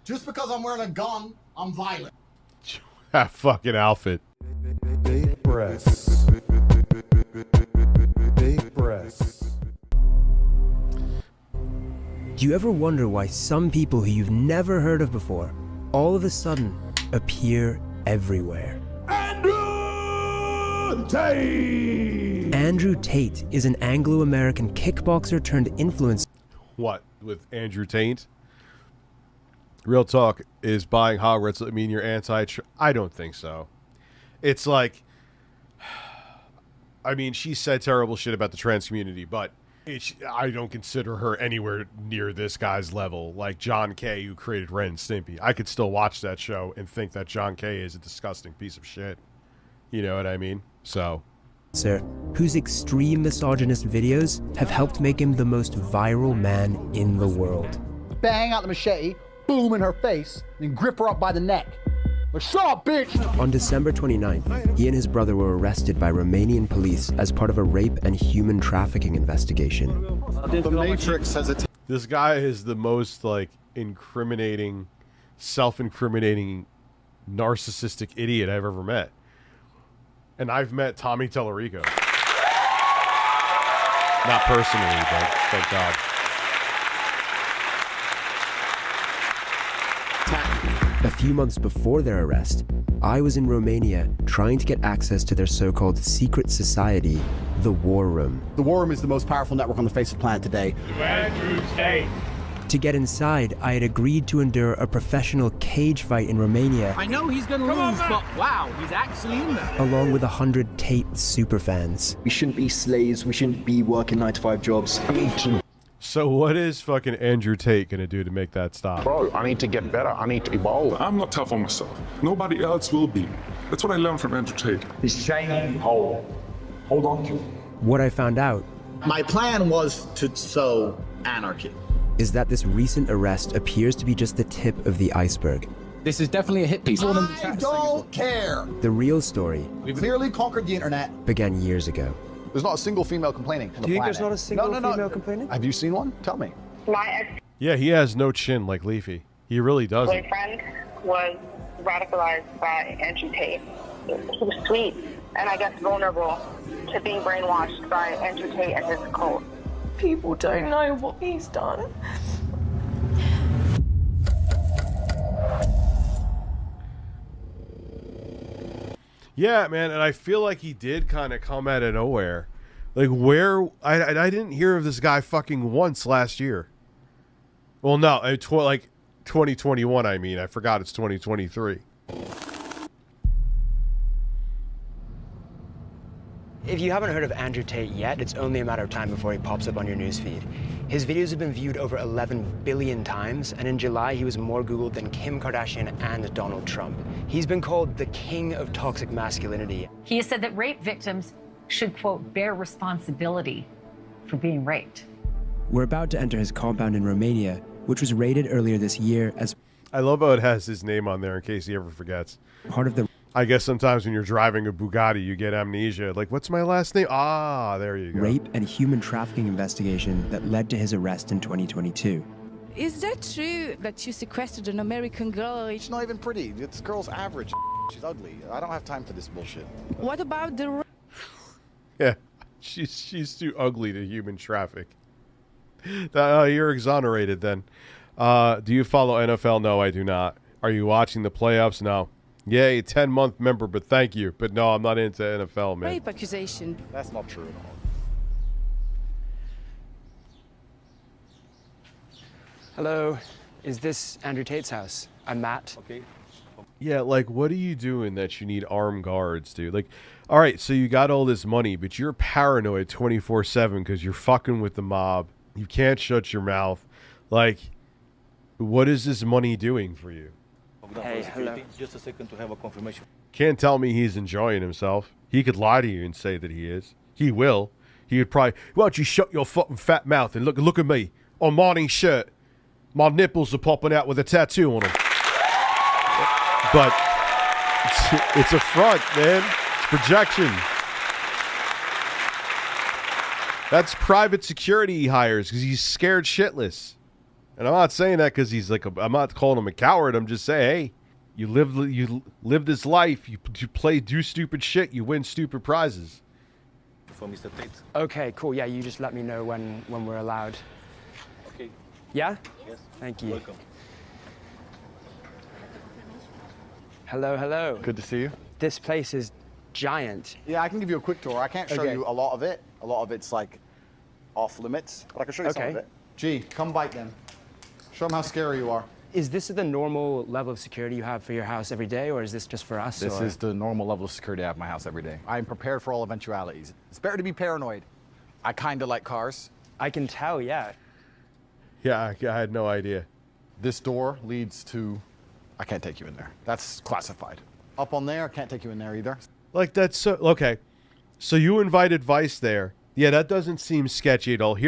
Just because I'm wearing a gun, I'm violent. That fucking outfit. Big breasts. Big breasts. Do you ever wonder why some people who you've never heard of before all of a sudden appear everywhere? Andrew Tate! Andrew Tate is an Anglo-American kickboxer turned influencer. What, with Andrew Tate? Real talk, is buying Hogwarts mean you're anti? I don't think so. It's like, I mean, she said terrible shit about the trans community, but I don't consider her anywhere near this guy's level. Like John Kay, who created Ren and Stimpy. I could still watch that show and think that John Kay is a disgusting piece of shit. You know what I mean? So, whose extreme misogynist videos have helped make him the most viral man in the world. Bang out the machete, boom in her face, and grip her up by the neck. Like, shut up, bitch! On December 29th, he and his brother were arrested by Romanian police as part of a rape and human trafficking investigation. The Matrix has a... This guy is the most, like, incriminating, self-incriminating, narcissistic idiot I've ever met. And I've met Tommy Tellerico. Not personally, but thank God. A few months before their arrest, I was in Romania trying to get access to their so-called secret society, the War Room. The War Room is the most powerful network on the face of the planet today. Andrew Tate. To get inside, I had agreed to endure a professional cage fight in Romania. I know he's gonna lose, but wow, he's actually in there. Along with 100 Tate superfans. We shouldn't be slaves. We shouldn't be working 9-to-5 jobs. So what is fucking Andrew Tate gonna do to make that stop? Bro, I need to get better. I need to evolve. I'm not tough on myself. Nobody else will be. That's what I learned from Andrew Tate. This shiny hole. Hold on to it. What I found out My plan was to sow anarchy. is that this recent arrest appears to be just the tip of the iceberg. This is definitely a hit piece. I don't care. The real story We've clearly conquered the internet. began years ago. There's not a single female complaining. Do you think there's not a single female complaining? Have you seen one? Tell me. My Yeah, he has no chin like Leafy. He really doesn't. ex-boyfriend was radicalized by Andrew Tate. He was sweet and I guess vulnerable to being brainwashed by Andrew Tate and his cult. People don't know what he's done. Yeah, man, and I feel like he did kind of come out of nowhere. Like, where... I didn't hear of this guy fucking once last year. Well, no, like 2021, I mean. I forgot it's 2023. If you haven't heard of Andrew Tate yet, it's only a matter of time before he pops up on your newsfeed. His videos have been viewed over 11 billion times, and in July he was more Googled than Kim Kardashian and Donald Trump. He's been called the king of toxic masculinity. He has said that rape victims should, quote, bear responsibility for being raped. We're about to enter his compound in Romania, which was raided earlier this year as I love how it has his name on there in case he ever forgets. part of the I guess sometimes when you're driving a Bugatti, you get amnesia. Like, what's my last name? Ah, there you go. rape and human trafficking investigation that led to his arrest in 2022. Is that true that you sequestered an American girl? She's not even pretty. This girl's average. She's ugly. I don't have time for this bullshit. What about the... Yeah, she's too ugly to human traffic. You're exonerated then. Do you follow NFL? No, I do not. Are you watching the playoffs? No. Yay, 10-month member, but thank you. But no, I'm not into NFL, man. rape accusation? That's not true at all. Hello, is this Andrew Tate's house? I'm Matt. Okay. Yeah, like, what are you doing that you need armed guards, dude? Like, all right, so you got all this money, but you're paranoid 24/7 because you're fucking with the mob. You can't shut your mouth. Like, what is this money doing for you? Hey, hello. Just a second to have a confirmation. Can't tell me he's enjoying himself. He could lie to you and say that he is. He will. He would probably, why don't you shut your fucking fat mouth and look at me on Marnie's shirt. My nipples are popping out with a tattoo on them. But it's a front, man. It's projection. That's private security he hires because he's scared shitless. And I'm not saying that because he's like, I'm not calling him a coward. I'm just saying, hey, you live this life. You do stupid shit. You win stupid prizes. For Mr. Tate. Okay, cool. Yeah, you just let me know when we're allowed. Okay. Yeah? Yes. Thank you. Welcome. Hello, hello. Good to see you. This place is giant. Yeah, I can give you a quick tour. I can't show you a lot of it. A lot of it's like off limits, but I can show you some of it. Gee, come bite them. Show them how scary you are. Is this the normal level of security you have for your house every day, or is this just for us? This is the normal level of security I have in my house every day. I'm prepared for all eventualities. It's better to be paranoid. I kind of like cars. I can tell, yeah. Yeah, I had no idea. This door leads to... I can't take you in there. That's classified. Up on there, I can't take you in there either. Like, that's so... Okay. So you invited Vice there. Yeah, that doesn't seem sketchy at all.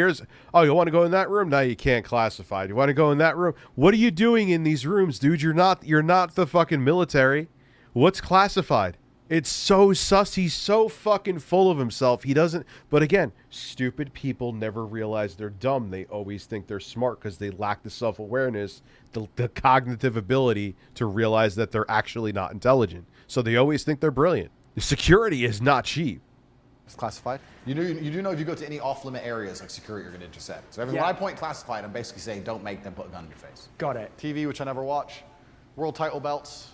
Oh, you want to go in that room? No, you can't. Classified. You want to go in that room? What are you doing in these rooms, dude? You're not the fucking military. What's classified? It's so sus. He's so fucking full of himself. He doesn't... But again, stupid people never realize they're dumb. They always think they're smart because they lack the self-awareness, the cognitive ability to realize that they're actually not intelligent. So they always think they're brilliant. Security is not cheap. It's classified. You do know if you go to any off-limit areas like security, you're going to intercept. So when I point classified, I'm basically saying don't make them put a gun in your face. Got it. TV, which I never watch. World title belts.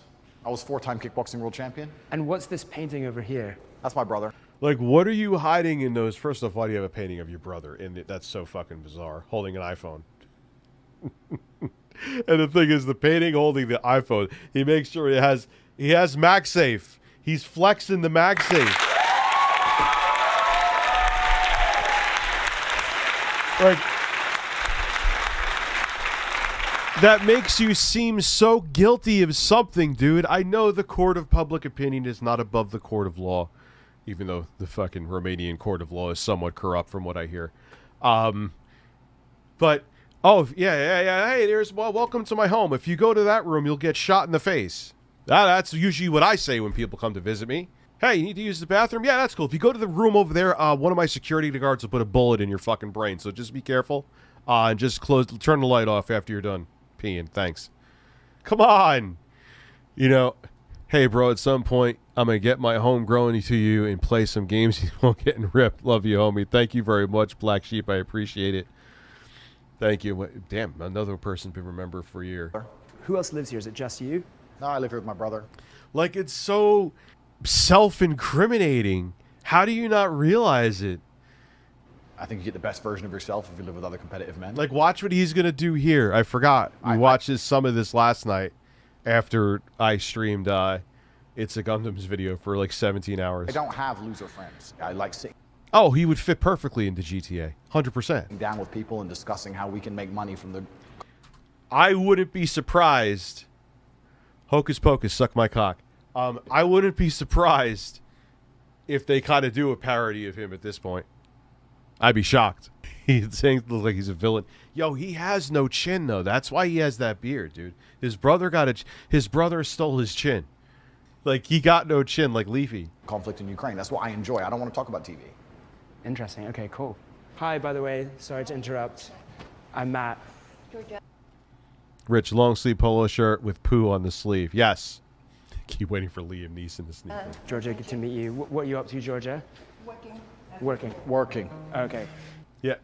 I was 4-time kickboxing world champion. And what's this painting over here? That's my brother. Like, what are you hiding in those? First off, why do you have a painting of your brother? That's so fucking bizarre. Holding an iPhone. And the thing is, the painting holding the iPhone, he makes sure he has MagSafe. He's flexing the MagSafe. Like, that makes you seem so guilty of something, dude. I know the court of public opinion is not above the court of law, even though the fucking Romanian court of law is somewhat corrupt from what I hear. But, oh, yeah, hey, welcome to my home. If you go to that room, you'll get shot in the face. That's usually what I say when people come to visit me. Hey, you need to use the bathroom? Yeah, that's cool. If you go to the room over there, one of my security guards will put a bullet in your fucking brain. So just be careful. And just turn the light off after you're done peeing. Thanks. Come on. You know, hey, bro, at some point, I'm going to get my homegrown to you and play some games. You won't get ripped. Love you, homie. Thank you very much, Black Sheep. I appreciate it. Thank you. Damn, another person to remember for a year. Who else lives here? Is it just you? No, I live here with my brother. Like, it's so self-incriminating. How do you not realize it? I think you get the best version of yourself if you live with other competitive men. Like, watch what he's gonna do here. I forgot. We watched some of this last night after I streamed It's a Gundam's video for like 17 hours. I don't have loser friends. I like sitting Oh, he would fit perfectly into GTA. 100%. down with people and discussing how we can make money from the... I wouldn't be surprised. Hocus Pocus, suck my cock. I wouldn't be surprised if they kind of do a parody of him at this point. I'd be shocked. He's saying looks like he's a villain. Yo, he has no chin though. That's why he has that beard, dude. His brother his brother stole his chin. Like, he got no chin like Leafy. Conflict in Ukraine. That's what I enjoy. I don't want to talk about TV. Interesting. Okay, cool. Hi, by the way. Sorry to interrupt. I'm Matt. Rich, long sleeve polo shirt with poo on the sleeve. Yes. Keep waiting for Liam Neeson to sneak in. Georgia, good to meet you. What are you up to, Georgia? Working. Okay. Yeah.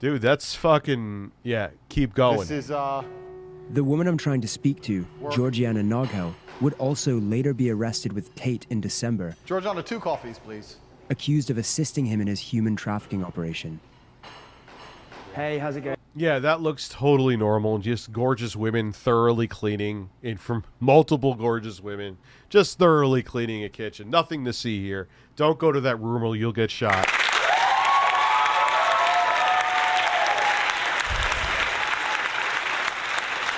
Dude, that's fucking... Yeah, keep going. This is, The woman I'm trying to speak to, Georgiana Noghel, would also later be arrested with Tate in December. Georgiana, 2 coffees, please. Accused of assisting him in his human trafficking operation. Hey, how's it going? Yeah, that looks totally normal. Just gorgeous women thoroughly cleaning. And from multiple gorgeous women. Just thoroughly cleaning a kitchen. Nothing to see here. Don't go to that room or you'll get shot.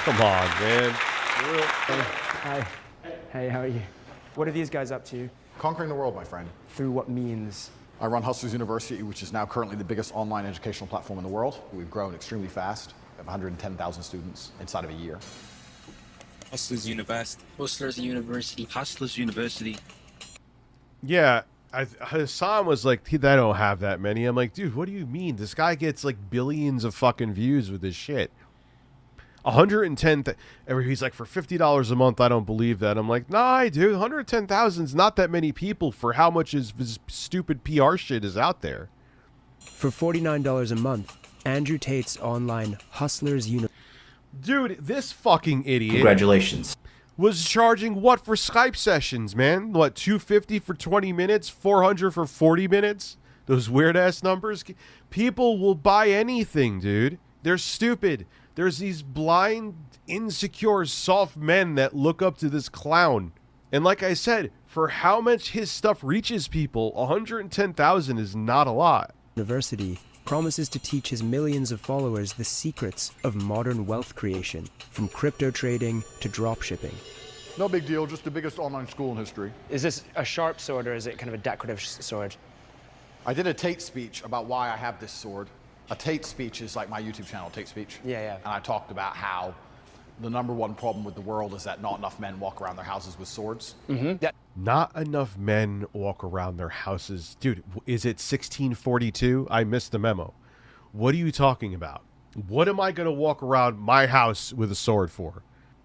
Come on, man. Hi. Hey, how are you? What are these guys up to? Conquering the world, my friend. Through what means? I run Hustlers University, which is now currently the biggest online educational platform in the world. We've grown extremely fast. We have 110,000 students inside of a year. Hustlers University. Hustlers University. Hustlers University. Yeah, Hassan was like, they don't have that many. I'm like, dude, what do you mean? This guy gets like billions of fucking views with this shit. 110. He's like, for $50 a month, I don't believe that. I'm like, nah, I do. 110,000 is not that many people for how much his stupid PR shit is out there. For $49 a month, Andrew Tate's online Hustlers University. Dude, this fucking idiot. Congratulations. Was charging what for Skype sessions, man? What, $250 for 20 minutes? $400 for 40 minutes? Those weird-ass numbers? People will buy anything, dude. They're stupid. There's these blind, insecure, soft men that look up to this clown. And like I said, for how much his stuff reaches people, 110,000 is not a lot. University promises to teach his millions of followers the secrets of modern wealth creation, from crypto trading to drop shipping. No big deal, just the biggest online school in history. Is this a sharp sword or is it kind of a decorative sword? I did a Tate speech about why I have this sword. A Tate speech is like my YouTube channel, Tate Speech. Yeah. And I talked about how the #1 problem with the world is that not enough men walk around their houses with swords. Mm-hmm. Not enough men walk around their houses. Dude, is it 1642? I missed the memo. What are you talking about? What am I going to walk around my house with a sword for?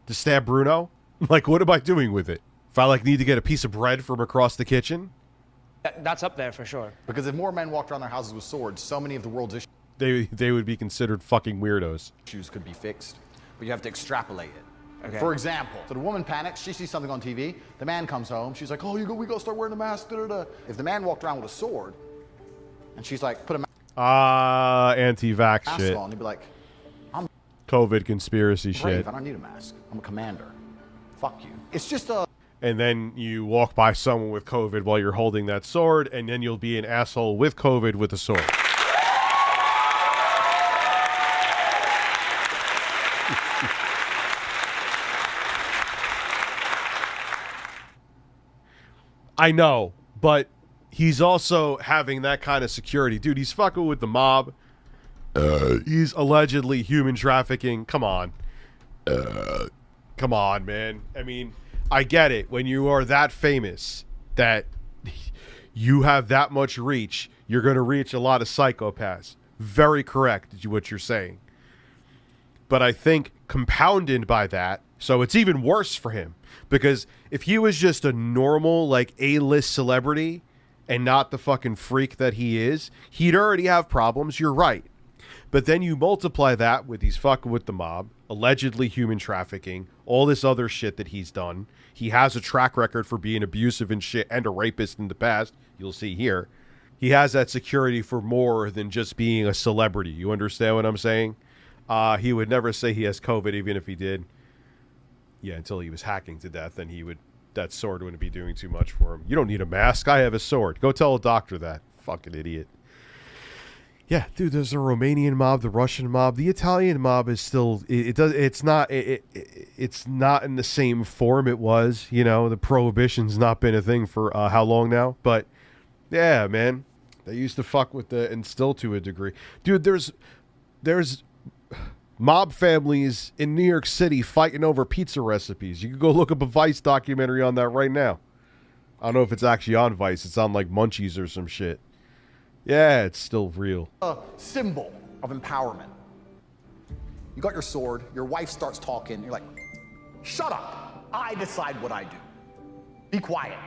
To stab Bruno? Like, what am I doing with it? If I, like, need to get a piece of bread from across the kitchen? That's up there for sure. Because if more men walked around their houses with swords, so many of the world's issues They would be considered fucking weirdos. Could be fixed. But you have to extrapolate it. Okay. For example, so the woman panics, she sees something on TV, the man comes home, she's like, oh, we gotta start wearing the mask, da-da-da. If the man walked around with a sword, and she's like, put a Anti-vax mask shit. on, he'd be like, I'm COVID conspiracy brave, shit. I don't need a mask. I'm a commander. Fuck you. It's just a... And then you walk by someone with COVID while you're holding that sword, and then you'll be an asshole with COVID with a sword. I know, but he's also having that kind of security. Dude, he's fucking with the mob. He's allegedly human trafficking. Come on. Come on, man. I mean, I get it. When you are that famous, that you have that much reach, you're going to reach a lot of psychopaths. Very correct, what you're saying. But I think compounded by that, so it's even worse for him. Because if he was just a normal, like, A-list celebrity and not the fucking freak that he is, he'd already have problems. You're right. But then you multiply that with he's fucking with the mob, allegedly human trafficking, all this other shit that he's done. He has a track record for being abusive and shit and a rapist in the past. You'll see here. He has that security for more than just being a celebrity. You understand what I'm saying? He would never say he has COVID, even if he did. Yeah, until he was hacking to death, then that sword wouldn't be doing too much for him. You don't need a mask. I have a sword. Go tell a doctor that. Fucking idiot. Yeah, dude, there's a Romanian mob, the Russian mob, the Italian mob is still. It's not in the same form it was. You know, the prohibition's not been a thing for how long now? But yeah, man, they used to fuck with and still to a degree, dude. There's mob families in New York City fighting over pizza recipes. You can go look up a Vice documentary on that right now. I don't know if it's actually on Vice. It's on like Munchies or some shit. Yeah, it's still real. A symbol of empowerment. You got your sword, your wife starts talking, you're like, shut up, I decide what I do. Be quiet.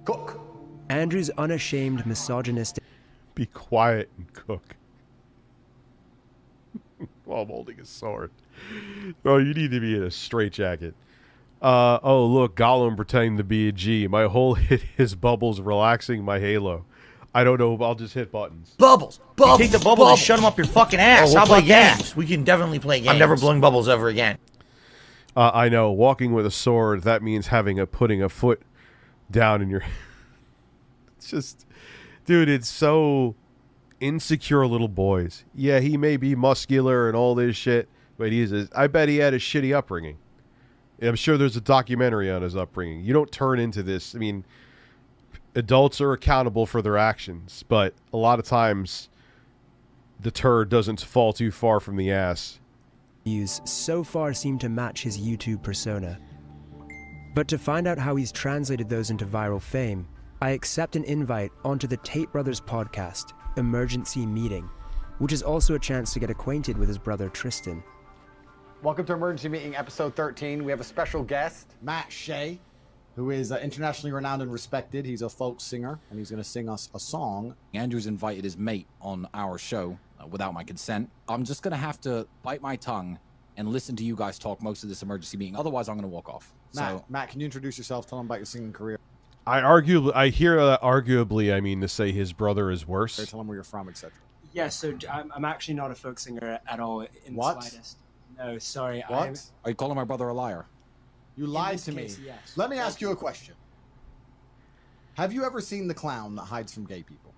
Cook. Andrew's unashamed misogynistic. Be quiet and cook. While I'm holding a sword. Oh, you need to be in a straitjacket. Oh, look, Gollum pretending to be a G. My whole hit his bubbles relaxing my halo. I don't know, I'll just hit buttons. Bubbles! Bubbles! You take the bubble and shut them up your fucking ass. Oh, we'll How play about games. that? We can definitely play games. I'm never blowing bubbles ever again. I know, walking with a sword, that means putting a foot down in your... It's just... Dude, it's so... Insecure little boys. Yeah, he may be muscular and all this shit, but I bet he had a shitty upbringing. I'm sure there's a documentary on his upbringing. You don't turn into this. I mean... Adults are accountable for their actions, but a lot of times the turd doesn't fall too far from the ass. Views so far seem to match his YouTube persona. But to find out how he's translated those into viral fame, I accept an invite onto the Tate Brothers podcast, Emergency Meeting, which is also a chance to get acquainted with his brother Tristan. Welcome to Emergency Meeting, episode 13. We have a special guest, Matt Shea, who is internationally renowned and respected. He's a folk singer, and he's going to sing us a song. Andrew's invited his mate on our show without my consent. I'm just going to have to bite my tongue and listen to you guys talk most of this emergency meeting. Otherwise, I'm going to walk off. Matt, can you introduce yourself? Tell him about your singing career. I hear arguably, I mean, to say his brother is worse. Tell him where you're from, etc. Yeah, so I'm actually not a folk singer at all in the slightest. No, sorry. What? Are you calling my brother a liar? You lied to me. Yes. Let me ask you a question. Have you ever seen the clown that hides from gay people?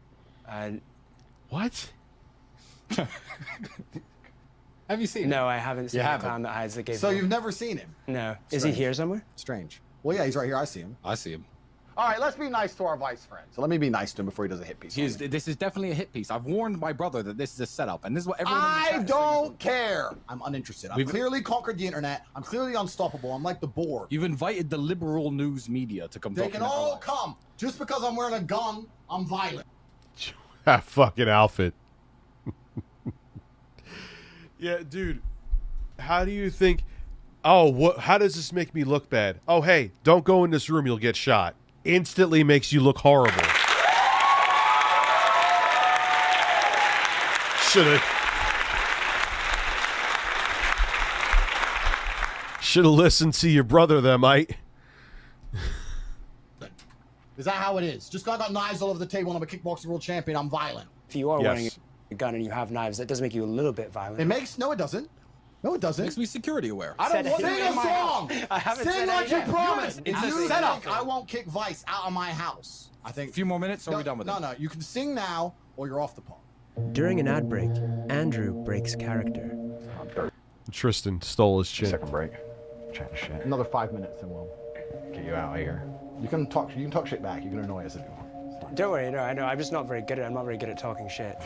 What? Have you seen him? No, I haven't seen the clown that hides the gay people. So you've never seen him? No. Is he here somewhere? Strange. Well, yeah, he's right here. I see him. I see him. All right, let's be nice to our vice friend. So let me be nice to him before he does a hit piece. This is definitely a hit piece. I've warned my brother that this is a setup, and this is what everyone. I don't care. I'm uninterested. I've clearly conquered the internet. I'm clearly unstoppable. I'm like the Borg. You've invited the liberal news media to come. They can all come. Just because I'm wearing a gun, I'm violent. That fucking outfit. Yeah, dude. How do you think? Oh, what? How does this make me look bad? Oh, hey, don't go in this room. You'll get shot. Instantly makes you look horrible. Should have listened to your brother there, mate. Is that how it is? Just because I got knives all over the table and I'm a kickboxing world champion, I'm violent. If you are wearing a gun and you have knives, that does make you a little bit violent. It makes... No, it doesn't. No, it doesn't. Makes me security aware. I don't want to sing a song. I haven't sing said like you anything. promised. It's You a set setup. up. I won't kick Vice out of my house. I think. A few more minutes, or are we done with it? No. You can sing now, or you're off the pod. During an ad break, Andrew breaks character. Tristan stole his chin. Second break. Chat shit. Another 5 minutes and we'll get you out of here. You can talk shit back. You can annoy us if you want. Don't worry, no, I know. I'm just not very good at it. I'm not very good at talking shit.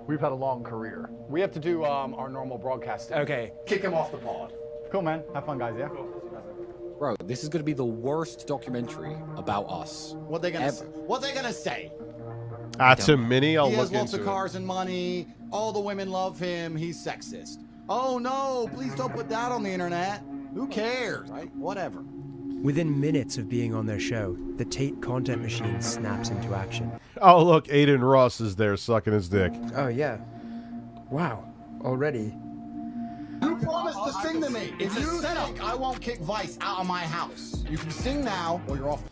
We've had a long career. We have to do our normal broadcasting. Okay. Kick him off the pod. Cool, man. Have fun, guys, yeah? Bro, this is going to be the worst documentary about us. What they gonna say? What they gonna say? That's a mini. I'll He look has lots into of cars and money. All the women love him. He's sexist. Oh no! Please don't put that on the internet. Who cares? Right? Whatever. Within minutes of being on their show, the Tate content machine snaps into action. Oh, look, Aiden Ross is there sucking his dick. Oh, yeah. Wow. Already. You promised to sing to me. If you think I won't kick Vice out of my house, you can sing now, or you're off.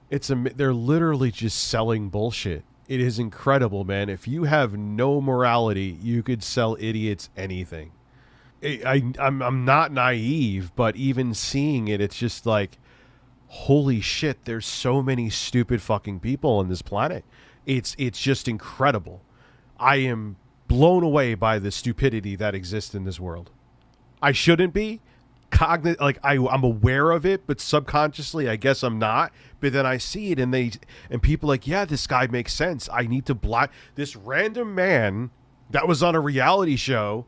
They're literally just selling bullshit. It is incredible, man. If you have no morality, you could sell idiots anything. I'm not naive, but even seeing it, it's just like, holy shit, there's so many stupid fucking people on this planet. It's just incredible. I am blown away by the stupidity that exists in this world. I shouldn't be I'm aware of it, but subconsciously I guess I'm not. But then I see it and people are like, yeah, this guy makes sense. I need to block this random man that was on a reality show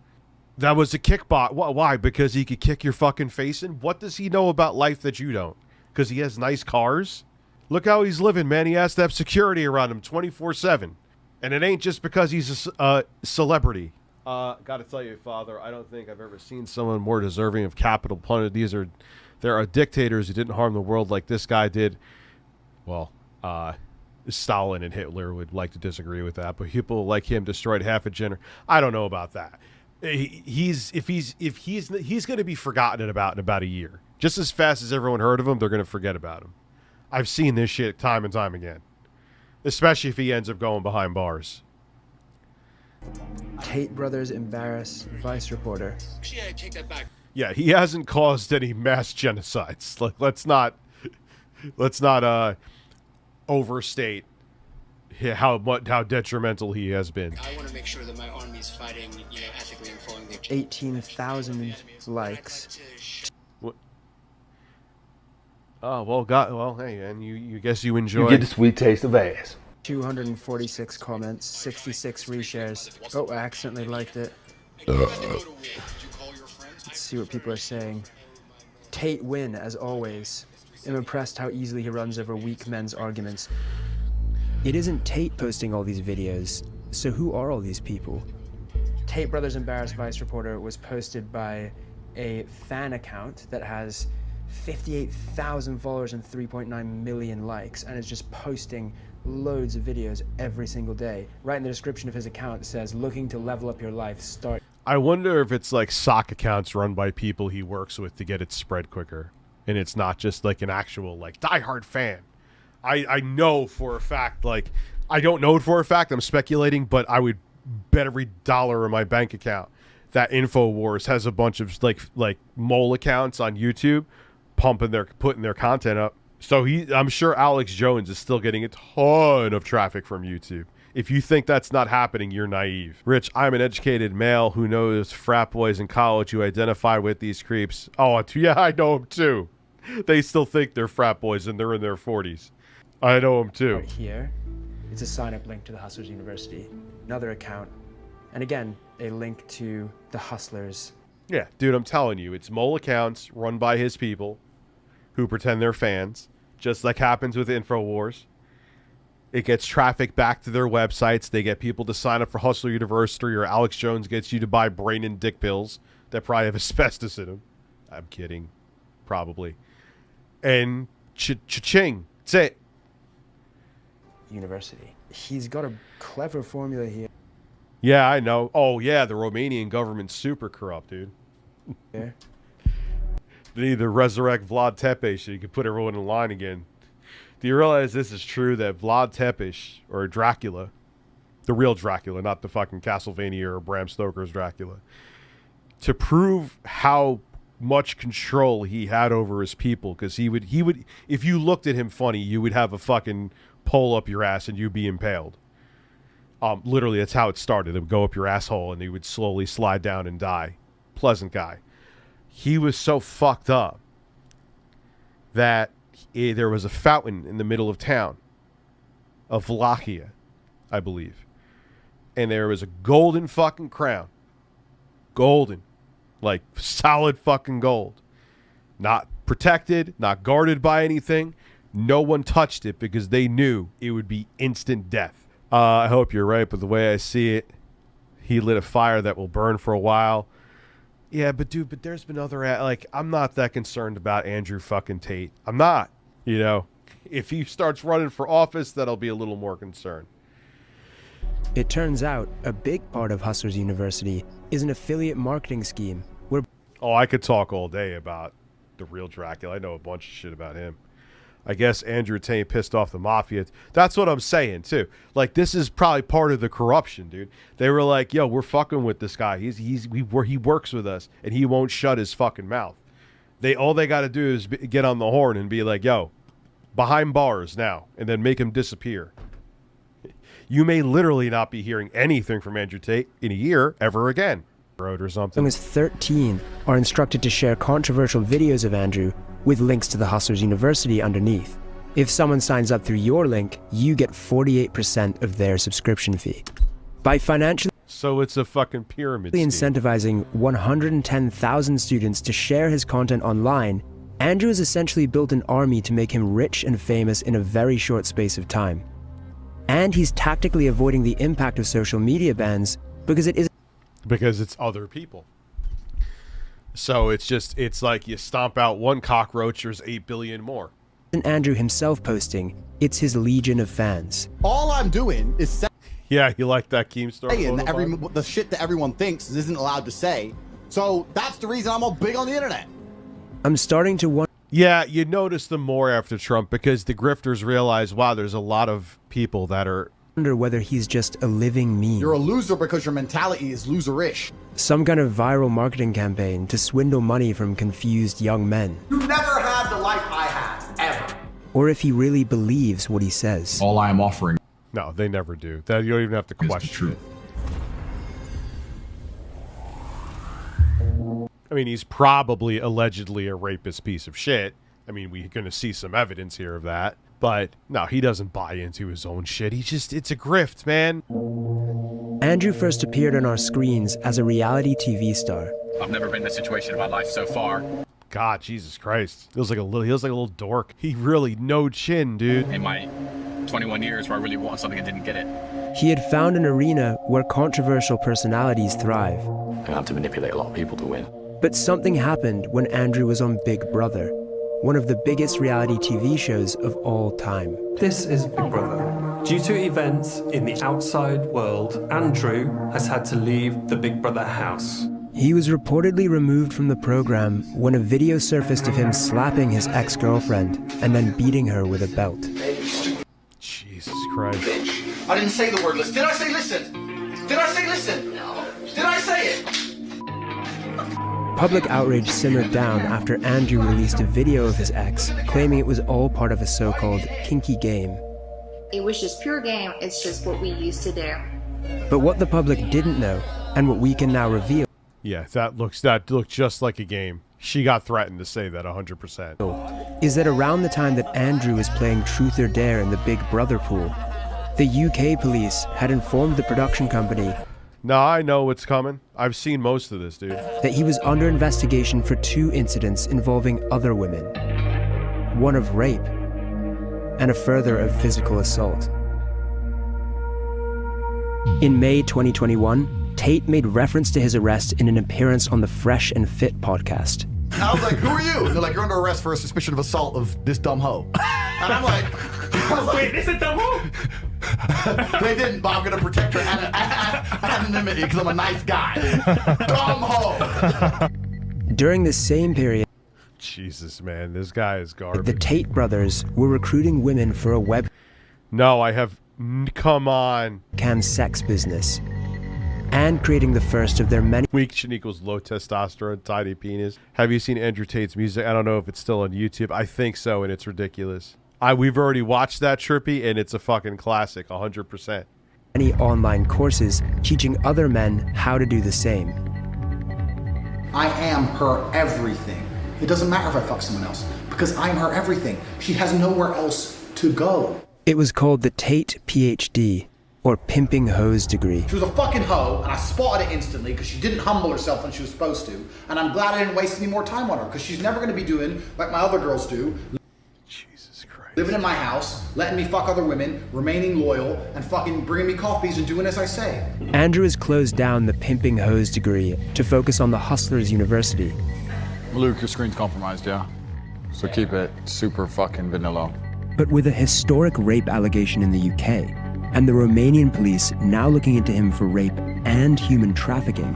that was a kickbot. Why? Because he could kick your fucking face in? What does he know about life that you don't? Because he has nice cars? Look how he's living, man. He has to have security around him 24/7. And it ain't just because he's a celebrity. Gotta tell you, Father, I don't think I've ever seen someone more deserving of capital punishment. There are dictators who didn't harm the world like this guy did. Well, Stalin and Hitler would like to disagree with that, but people like him destroyed half a generation. I don't know about that. He's going to be forgotten about in about a year. Just as fast as everyone heard of him, they're going to forget about him. I've seen this shit time and time again, especially if he ends up going behind bars. Tate brothers embarrass Vice reporter. Actually, I take that back. Yeah, he hasn't caused any mass genocides. Let's not overstate how detrimental he has been. I want to make sure that my army is fighting, ethically and following the 18,000 likes. What? Oh well, hey, and you guess you enjoy. You get the sweet taste of ass. 246 comments, 66 reshares. Oh, I accidentally liked it. Let's see what people are saying. Tate win, as always. I'm impressed how easily he runs over weak men's arguments. It isn't Tate posting all these videos, so who are all these people? Tate Brothers Embarrassed Vice reporter was posted by a fan account that has 58,000 followers and 3.9 million likes, and is just posting loads of videos every single day. Right in the description of his account, it says, "Looking to level up your life, start." I wonder if it's like sock accounts run by people he works with to get it spread quicker, and it's not just like an actual like diehard fan. I know for a fact, like, I don't know it for a fact, I'm speculating, but I would bet every dollar in my bank account that InfoWars has a bunch of like mole accounts on YouTube putting their content up. So I'm sure Alex Jones is still getting a ton of traffic from YouTube. If you think that's not happening, you're naive. Rich, I'm an educated male who knows frat boys in college who identify with these creeps. Oh, yeah, I know them too. They still think they're frat boys and they're in their 40s. I know them too. Right here, it's a sign-up link to the Hustlers University. Another account, and again, a link to the Hustlers. Yeah, dude, I'm telling you, it's mole accounts run by his people who pretend they're fans, just like happens with InfoWars. It gets traffic back to their websites. They get people to sign up for Hustler University, or Alex Jones gets you to buy brain and dick pills that probably have asbestos in them. I'm kidding. Probably. And cha-ching. That's it. University. He's got a clever formula here. Yeah, I know. Oh, yeah, the Romanian government's super corrupt, dude. Yeah. They need to resurrect Vlad Tepes so you can put everyone in line again. Do you realize this is true, that Vlad Tepes, or Dracula, the real Dracula, not the fucking Castlevania or Bram Stoker's Dracula, to prove how much control he had over his people, because he would, if you looked at him funny, you would have a fucking pole up your ass and you'd be impaled. Literally, that's how it started. It would go up your asshole and he would slowly slide down and die. Pleasant guy. He was so fucked up that there was a fountain in the middle of town, of Wallachia, I believe. And there was a golden fucking crown. Golden. Like solid fucking gold. Not protected, not guarded by anything. No one touched it because they knew it would be instant death. I hope you're right, but the way I see it, he lit a fire that will burn for a while. Yeah, but dude, there's been other, like, I'm not that concerned about Andrew fucking Tate. I'm not, you know. If he starts running for office, that'll be a little more concerned. It turns out a big part of Hustlers University is an affiliate marketing scheme where... Oh, I could talk all day about the real Dracula. I know a bunch of shit about him. I guess Andrew Tate pissed off the mafia. That's what I'm saying, too. Like, this is probably part of the corruption, dude. They were like, yo, we're fucking with this guy. He works with us, and he won't shut his fucking mouth. All they got to do is get on the horn and be like, yo, behind bars now, and then make him disappear. You may literally not be hearing anything from Andrew Tate in a year ever again. Or something. As 13 are instructed to share controversial videos of Andrew with links to the Hustlers University underneath. If someone signs up through your link, you get 48% of their subscription fee. By financially... So it's a fucking pyramid scheme. Incentivizing 110,000 students to share his content online, Andrew has essentially built an army to make him rich and famous in a very short space of time. And he's tactically avoiding the impact of social media bans because it's other people. So it's like you stomp out one cockroach, there's 8 billion more. And Andrew himself posting, it's his legion of fans. All I'm doing is yeah, you like that Keemstar? The shit that everyone thinks isn't allowed to say. So that's the reason I'm all big on the internet. I'm starting to wonder. Yeah, you notice them more after Trump because the grifters realize, wow, there's a lot of people that are... Wonder whether he's just a living meme. You're a loser because your mentality is loserish. Some kind of viral marketing campaign to swindle money from confused young men. You never had the life I had, ever. Or if he really believes what he says. All I am offering. No, they never do. That you don't even have to question it. I mean, he's probably allegedly a rapist piece of shit. I mean, we're going to see some evidence here of that. But no, he doesn't buy into his own shit. It's a grift, man. Andrew first appeared on our screens as a reality TV star. I've never been in a situation in my life so far. God, Jesus Christ. He was like a little dork. He really, no chin, dude. In my 21 years where I really wanted something and didn't get it. He had found an arena where controversial personalities thrive. I have to manipulate a lot of people to win. But something happened when Andrew was on Big Brother, one of the biggest reality TV shows of all time. This is Big Brother. Due to events in the outside world, Andrew has had to leave the Big Brother house. He was reportedly removed from the program when a video surfaced of him slapping his ex-girlfriend and then beating her with a belt. Jesus Christ. I didn't say the word listen. Did I say listen? Did I say listen? No. Did I say it? Public outrage simmered down after Andrew released a video of his ex, claiming it was all part of a so-called kinky game. It was just pure game, it's just what we used to do. But what the public didn't know, and what we can now reveal... Yeah, that looked just like a game. She got threatened to say that 100%. ...is that around the time that Andrew was playing Truth or Dare in the Big Brother pool, the UK police had informed the production company... No, I know what's coming. I've seen most of this, dude. ...that he was under investigation for 2 incidents involving other women. One of rape, and a further of physical assault. In May 2021, Tate made reference to his arrest in an appearance on the Fresh and Fit podcast. I was like, who are you? And they're like, you're under arrest for a suspicion of assault of this dumb hoe. And I'm like, wait, this is dumb hoe? They didn't, but I'm going to protect her anonymity because I'm a nice guy. Dumb hoe. During the same period, Jesus, man, this guy is garbage. The Tate brothers were recruiting women for a web... No, I have... Come on. ...cam sex business. And creating the first of their many... Weak chin equals low testosterone, tiny penis. Have you seen Andrew Tate's music? I don't know if it's still on YouTube. I think so, and it's ridiculous. We've already watched that, Trippy, and it's a fucking classic, 100%. Many online courses teaching other men how to do the same. I am her everything. It doesn't matter if I fuck someone else, because I'm her everything. She has nowhere else to go. It was called the Tate PhD, or Pimping Hoes degree. She was a fucking hoe, and I spotted it instantly because she didn't humble herself when she was supposed to. And I'm glad I didn't waste any more time on her, because she's never going to be doing like my other girls do. Jesus Christ. Living in my house, letting me fuck other women, remaining loyal, and fucking bringing me coffees and doing as I say. Andrew has closed down the Pimping Hoes degree to focus on the Hustlers University. Luke, your screen's compromised, yeah? So keep it super fucking vanilla. But with a historic rape allegation in the UK, and the Romanian police now looking into him for rape and human trafficking,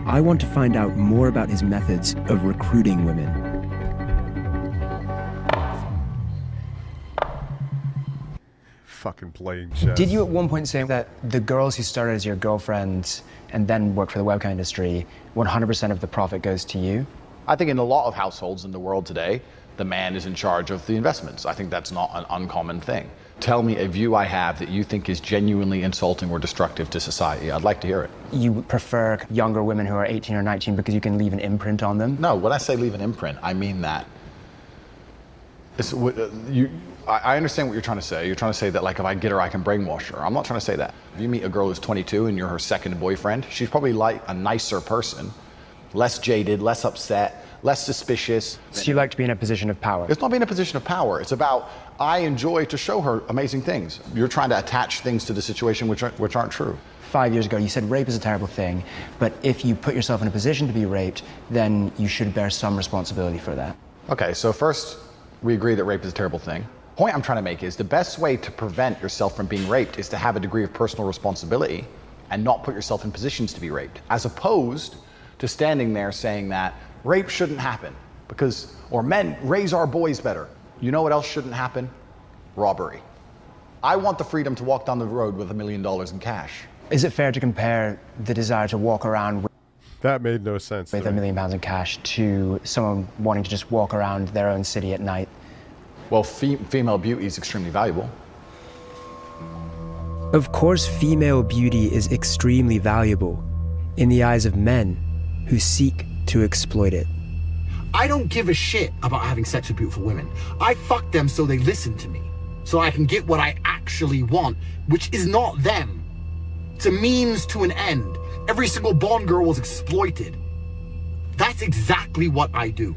I want to find out more about his methods of recruiting women. Fucking playing chess. Did you at one point say that the girls who started as your girlfriends and then worked for the webcam industry, 100% of the profit goes to you? I think in a lot of households in the world today, the man is in charge of the investments. I think that's not an uncommon thing. Tell me a view I have that you think is genuinely insulting or destructive to society. I'd like to hear it. You prefer younger women who are 18 or 19 because you can leave an imprint on them? No, when I say leave an imprint, I mean that. I understand what you're trying to say. You're trying to say that, like, if I get her, I can brainwash her. I'm not trying to say that. If you meet a girl who's 22 and you're her second boyfriend, she's probably like a nicer person, less jaded, less upset, less suspicious. So you like to be in a position of power? It's not being in a position of power. It's about, I enjoy to show her amazing things. You're trying to attach things to the situation which aren't true. 5 years ago, you said rape is a terrible thing, but if you put yourself in a position to be raped, then you should bear some responsibility for that. Okay, so first, we agree that rape is a terrible thing. The point I'm trying to make is the best way to prevent yourself from being raped is to have a degree of personal responsibility and not put yourself in positions to be raped, as opposed to standing there saying that rape shouldn't happen because, or men raise our boys better. You know what else shouldn't happen? Robbery. I want the freedom to walk down the road with $1 million in cash. Is it fair to compare the desire to walk around that made no sense with £1 million in cash to someone wanting to just walk around their own city at night? Well, female beauty is extremely valuable. Of course, female beauty is extremely valuable in the eyes of men who seek to exploit it. I don't give a shit about having sex with beautiful women. I fuck them so they listen to me, so I can get what I actually want, which is not them. It's a means to an end. Every single Bond girl was exploited. That's exactly what I do.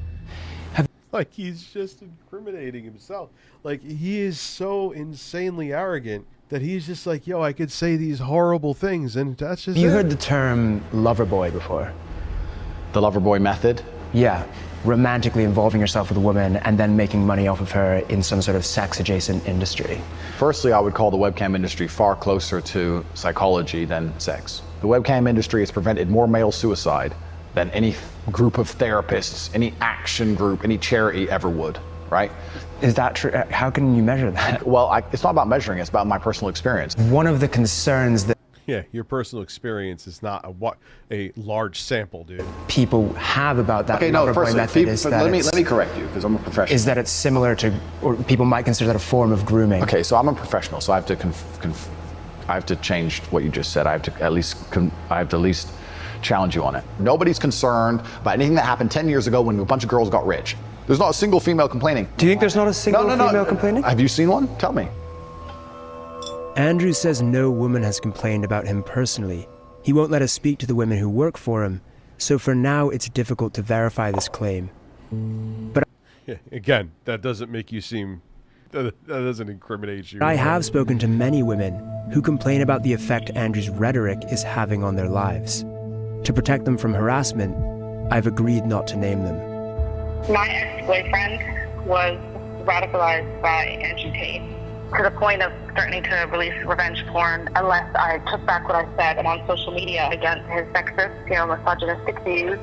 Like, he's just incriminating himself. Like, he is so insanely arrogant that he's just like, yo, I could say these horrible things, and that's just You it. heard the term lover boy before? The lover boy method? Yeah, romantically involving yourself with a woman and then making money off of her in some sort of sex-adjacent industry. Firstly, I would call the webcam industry far closer to psychology than sex. The webcam industry has prevented more male suicide than any group of therapists, any action group, any charity ever would, right? Is that true? How can you measure that? Well, it's not about measuring, it's about my personal experience. One of the concerns that Yeah, your personal experience is not a large sample, dude. people have about that Okay, no, lover boy first, method is that let me correct you, because I'm a professional. is that it's similar to, or people might consider that a form of grooming. Okay, so I'm a professional, so I have to change what you just said. I have to at least challenge you on it. Nobody's concerned about anything that happened 10 years ago when a bunch of girls got rich. There's not a single female complaining. Do you think there's not a single female complaining? Have you seen one? Tell me. Andrew says no woman has complained about him personally. He won't let us speak to the women who work for him, so for now it's difficult to verify this claim. But Yeah, again, that doesn't make you seem... That doesn't incriminate you. I have spoken to many women who complain about the effect Andrew's rhetoric is having on their lives. To protect them from harassment, I've agreed not to name them. My ex-boyfriend was radicalized by Andrew Tate to the point of threatening to release revenge porn unless I took back what I said and on social media against his sexist, misogynistic views.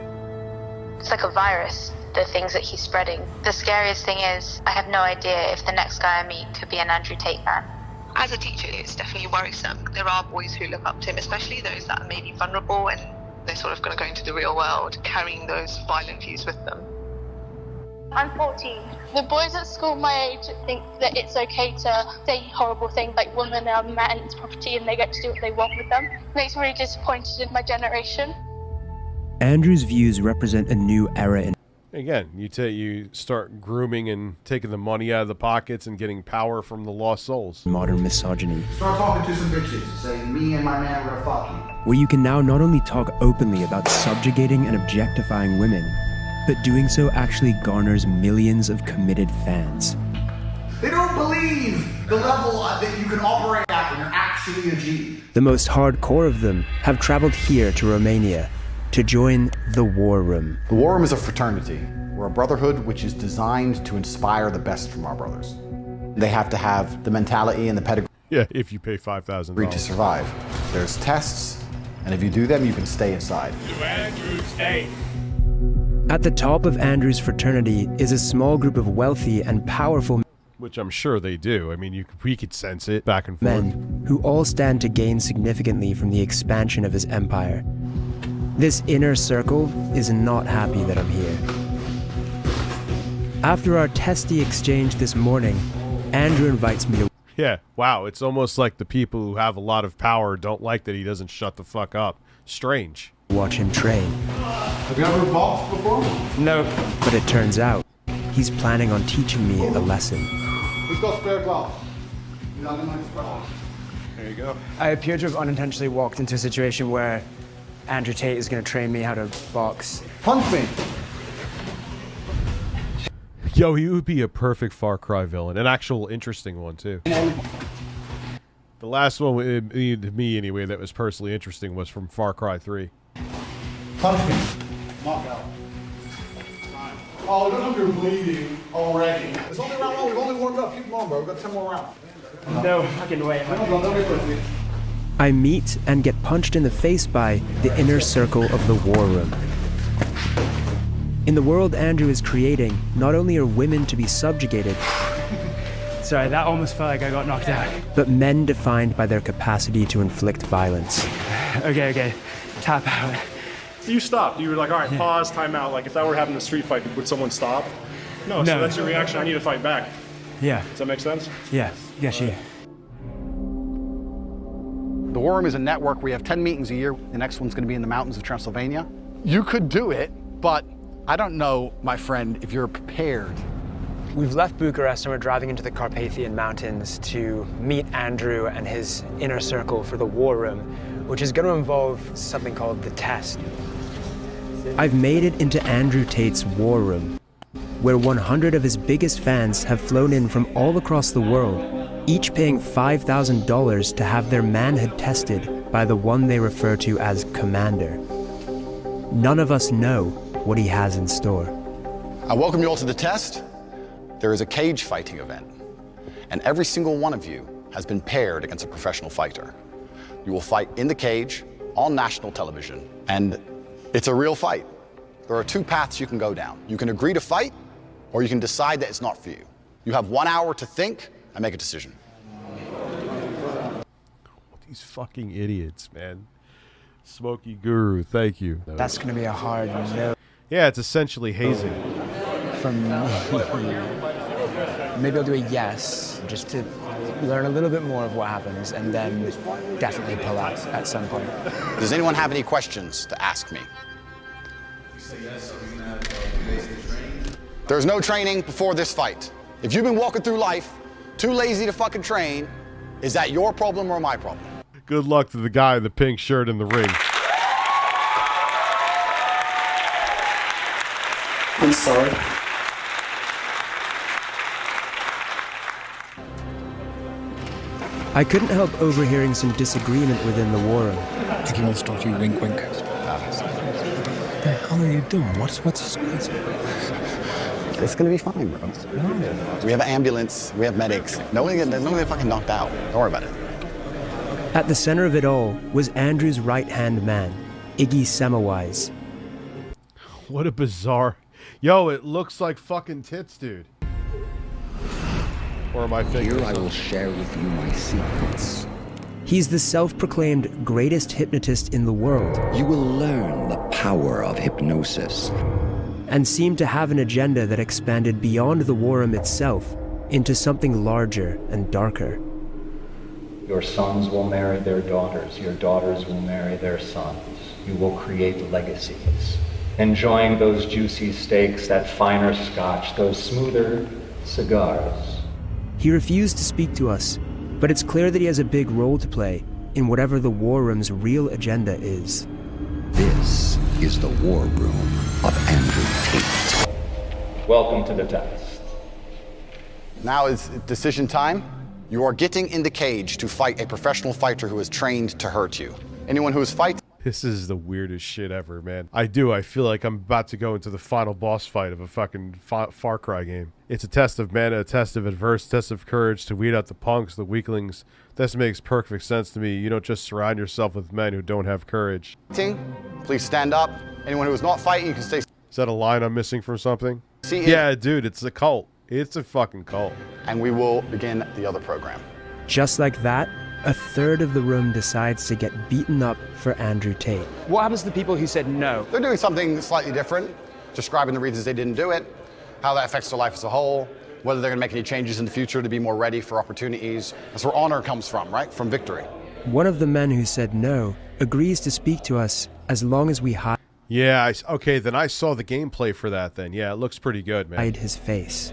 It's like a virus, the things that he's spreading. The scariest thing is, I have no idea if the next guy I meet could be an Andrew Tate fan. As a teacher, it's definitely worrisome. There are boys who look up to him, especially those that are maybe vulnerable and they're sort of going to go into the real world carrying those violent views with them. I'm 14. The boys at school my age think that it's okay to say horrible things like women are men's property and they get to do what they want with them. Makes me really disappointed in my generation. Andrew's views represent a new era in... Again, you start grooming and taking the money out of the pockets and getting power from the lost souls. modern misogyny, Start talking to some bitches. Say, me and my man are gonna fuck you. where you can now not only talk openly about subjugating and objectifying women, but doing so actually garners millions of committed fans. They don't believe the level that you can operate at when you're actually a G. The most hardcore of them have traveled here to Romania to join the War Room. The War Room is a fraternity. We're a brotherhood which is designed to inspire the best from our brothers. They have to have the mentality and the pedigree Yeah, if you pay $5,000 to survive. There's tests, and if you do them, you can stay inside. At the top of Andrew's fraternity is a small group of wealthy and powerful Which I'm sure they do. I mean, we could sense it back and forth. men who all stand to gain significantly from the expansion of his empire. This inner circle is not happy that I'm here. After our testy exchange this morning, Andrew invites me to... Yeah, wow, it's almost like the people who have a lot of power don't like that he doesn't shut the fuck up. Strange. Watch him train. Have you ever boxed before? No. But it turns out, he's planning on teaching me a lesson. Who's got spare gloves? You know, my spare gloves. There you go. I appear to have unintentionally walked into a situation where Andrew Tate is going to train me how to box. Punch me. Yo, he would be a perfect Far Cry villain. An actual interesting one, too. The last one, to me anyway, that was personally interesting was from Far Cry 3. Punch me. Knock out. Oh, look like you're bleeding already. It's only round one. We've only warmed up. Keep them on, bro. We've got 10 more rounds. No fucking way. Don't get pussy. I meet and get punched in the face by the inner circle of the War Room. In the world Andrew is creating, not only are women to be subjugated, Sorry, that almost felt like I got knocked out. but men defined by their capacity to inflict violence. Okay. Tap out. You stopped. You were like, all right, pause, time out. Like if that were having a street fight, would someone stop? No, so No. that's your reaction. I need to fight back. Yeah. Does that make sense? Yeah. Yes, you. The War Room is a network. We have 10 meetings a year. The next one's going to be in the mountains of Transylvania. You could do it, but I don't know, my friend, if you're prepared. We've left Bucharest and we're driving into the Carpathian Mountains to meet Andrew and his inner circle for the War Room, which is going to involve something called the Test. I've made it into Andrew Tate's War Room, where 100 of his biggest fans have flown in from all across the world each paying $5,000 to have their manhood tested by the one they refer to as Commander. None of us know what he has in store. I welcome you all to the test. There is a cage fighting event, and every single one of you has been paired against a professional fighter. You will fight in the cage on national television, and it's a real fight. There are two paths you can go down. You can agree to fight, or you can decide that it's not for you. You have 1 hour to think and make a decision. These fucking idiots, man. Smokey Guru, thank you. That's going to be a hard no. Yeah, it's essentially hazing. From maybe I'll do a yes, just to learn a little bit more of what happens, and then definitely pull out at some point. Does anyone have any questions to ask me? There's no training before this fight. If you've been walking through life too lazy to fucking train, is that your problem or my problem? Good luck to the guy in the pink shirt in the ring. I'm sorry. I couldn't help overhearing some disagreement within the war room. I think he wants to talk to you, wink, wink. What the hell are you doing? What's It's gonna be fine, bro. We have an ambulance, we have medics. No one get fucking knocked out. Don't worry about it. At the center of it all was Andrew's right-hand man, Iggy Semmelweis. What a bizarre... Yo, it looks like fucking tits, dude. Or am I thinking? Here I will share with you my secrets. He's the self-proclaimed greatest hypnotist in the world. You will learn the power of hypnosis. And seemed to have an agenda that expanded beyond the war room itself into something larger and darker. Your sons will marry their daughters. Your daughters will marry their sons. You will create legacies. Enjoying those juicy steaks, that finer scotch, those smoother cigars. He refused to speak to us, but it's clear that he has a big role to play in whatever the war room's real agenda is. This is the war room of Andrew Tate. Welcome to the test. Now is decision time. You are getting in the cage to fight a professional fighter who is trained to hurt you. Anyone who is fighting... This is the weirdest shit ever, man. I feel like I'm about to go into the final boss fight of a fucking Far Cry game. It's a test of mana, a test of adverse, test of courage to weed out the punks, the weaklings. This makes perfect sense to me. You don't just surround yourself with men who don't have courage. Please stand up. Anyone who is not fighting, you can stay... Is that a line I'm missing from something? See, yeah, dude, it's a cult. It's a fucking cult. And we will begin the other program. Just like that, a third of the room decides to get beaten up for Andrew Tate. What happens to the people who said no? They're doing something slightly different, describing the reasons they didn't do it, how that affects their life as a whole, whether they're gonna make any changes in the future to be more ready for opportunities. That's where honor comes from, right? From victory. One of the men who said no agrees to speak to us as long as we hide. Yeah, okay, then I saw the gameplay for that then. Yeah, it looks pretty good, man. Hide his face.